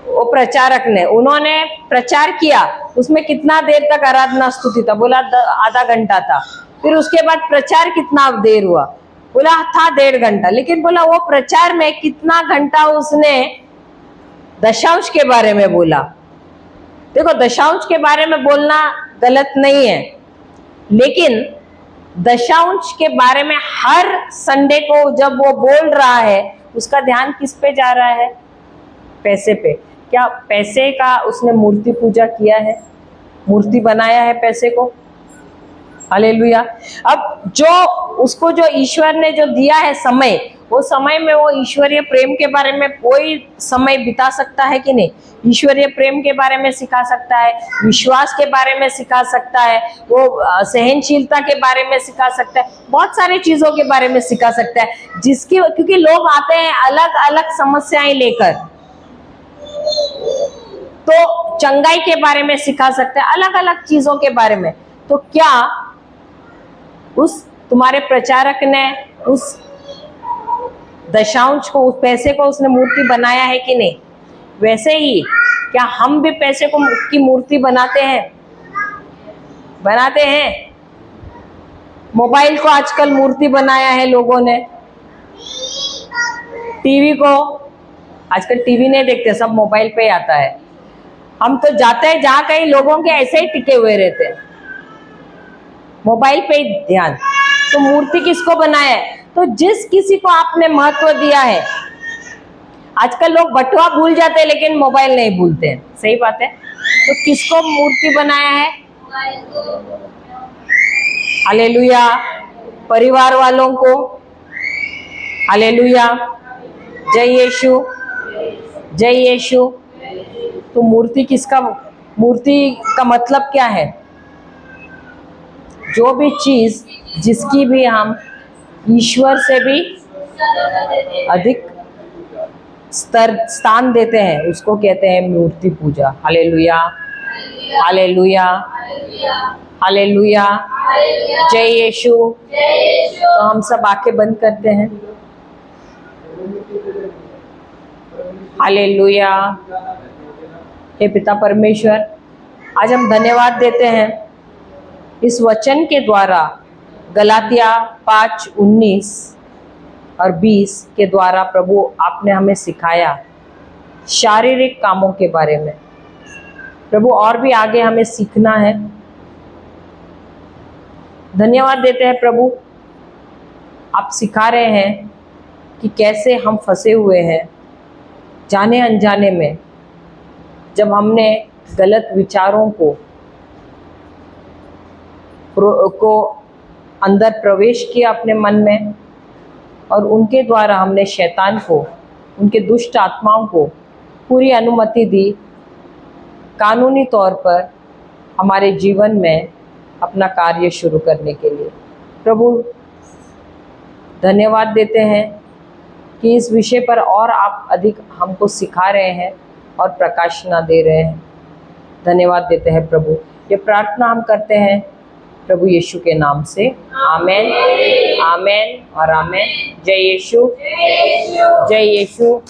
वो प्रचारक ने, उन्होंने प्रचार किया, उसमें कितना देर तक आराधना स्तुति था? बोला आधा घंटा था। फिर उसके बाद प्रचार कितना देर हुआ? बोला था 1.5 घंटा। लेकिन बोला वो प्रचार में कितना घंटा उसने दशांश के बारे में बोला। देखो दशांश के बारे में बोलना गलत नहीं है, लेकिन दशांश के बारे में हर संडे को जब वो बोल रहा है, उसका ध्यान किस पे जा रहा है? पैसे पे। क्या पैसे का उसने मूर्ति पूजा किया है? मूर्ति बनाया है पैसे को? हालेलुया। अब जो उसको जो ईश्वर ने जो दिया है समय, वो समय में वो ईश्वरीय प्रेम के बारे में कोई समय बिता सकता है कि नहीं? ईश्वरीय प्रेम के बारे में सिखा सकता है, विश्वास के बारे में सिखा सकता है, वो सहनशीलता के बारे में सिखा सकता है, बहुत सारी चीजों के बारे में सिखा सकता है, जिसकी क्योंकि लोग आते हैं अलग अलग समस्याएं लेकर, तो चंगाई के बारे में सिखा सकते हैं, अलग अलग चीजों के बारे में। तो क्या उस तुम्हारे प्रचारक ने उस दशांश को, उस पैसे को उसने मूर्ति बनाया है कि नहीं? वैसे ही क्या हम भी पैसे को की मूर्ति बनाते हैं? बनाते हैं। मोबाइल को आजकल मूर्ति बनाया है लोगों ने, टीवी को, आजकल टीवी नहीं देखते, सब मोबाइल पे ही आता है। हम तो जाते हैं जहाँ कहीं लोगों के ऐसे ही टिके हुए रहते हैं, मोबाइल पे ही ध्यान। तो मूर्ति किसको बनाया है? तो जिस किसी को आपने महत्व दिया है। आजकल लोग बटुआ भूल जाते हैं लेकिन मोबाइल नहीं भूलते हैं, सही बात है। तो किसको मूर्ति बनाया है? हालेलुया। परिवार वालों को। हालेलुया, जय यीशु, जय यीशु। तो मूर्ति किसका? मूर्ति का मतलब क्या है? जो भी चीज जिसकी भी हम ईश्वर से भी अधिक स्थान देते हैं, उसको कहते हैं मूर्ति पूजा। हालेलुया, हालेलुया, हालेलुया, जय यीशु। तो हम सब आंखें बंद करते हैं। हालेलुया। हे पिता परमेश्वर, आज हम धन्यवाद देते हैं इस वचन के द्वारा, गलातिया 5:19 और 20 के द्वारा प्रभु आपने हमें सिखाया शारीरिक कामों के बारे में। प्रभु और भी आगे हमें सीखना है। धन्यवाद देते हैं प्रभु, आप सिखा रहे हैं कि कैसे हम फंसे हुए हैं जाने अनजाने में, जब हमने गलत विचारों को अंदर प्रवेश किया अपने मन में, और उनके द्वारा हमने शैतान को, उनके दुष्ट आत्माओं को पूरी अनुमति दी कानूनी तौर पर हमारे जीवन में अपना कार्य शुरू करने के लिए। प्रभु धन्यवाद देते हैं कि इस विषय पर और आप अधिक हमको सिखा रहे हैं और प्रकाशना दे रहे हैं। धन्यवाद देते हैं प्रभु। ये प्रार्थना हम करते हैं प्रभु यीशु के नाम से, आमेन, आमेन और आमेन। जय यीशु, जय यीशु।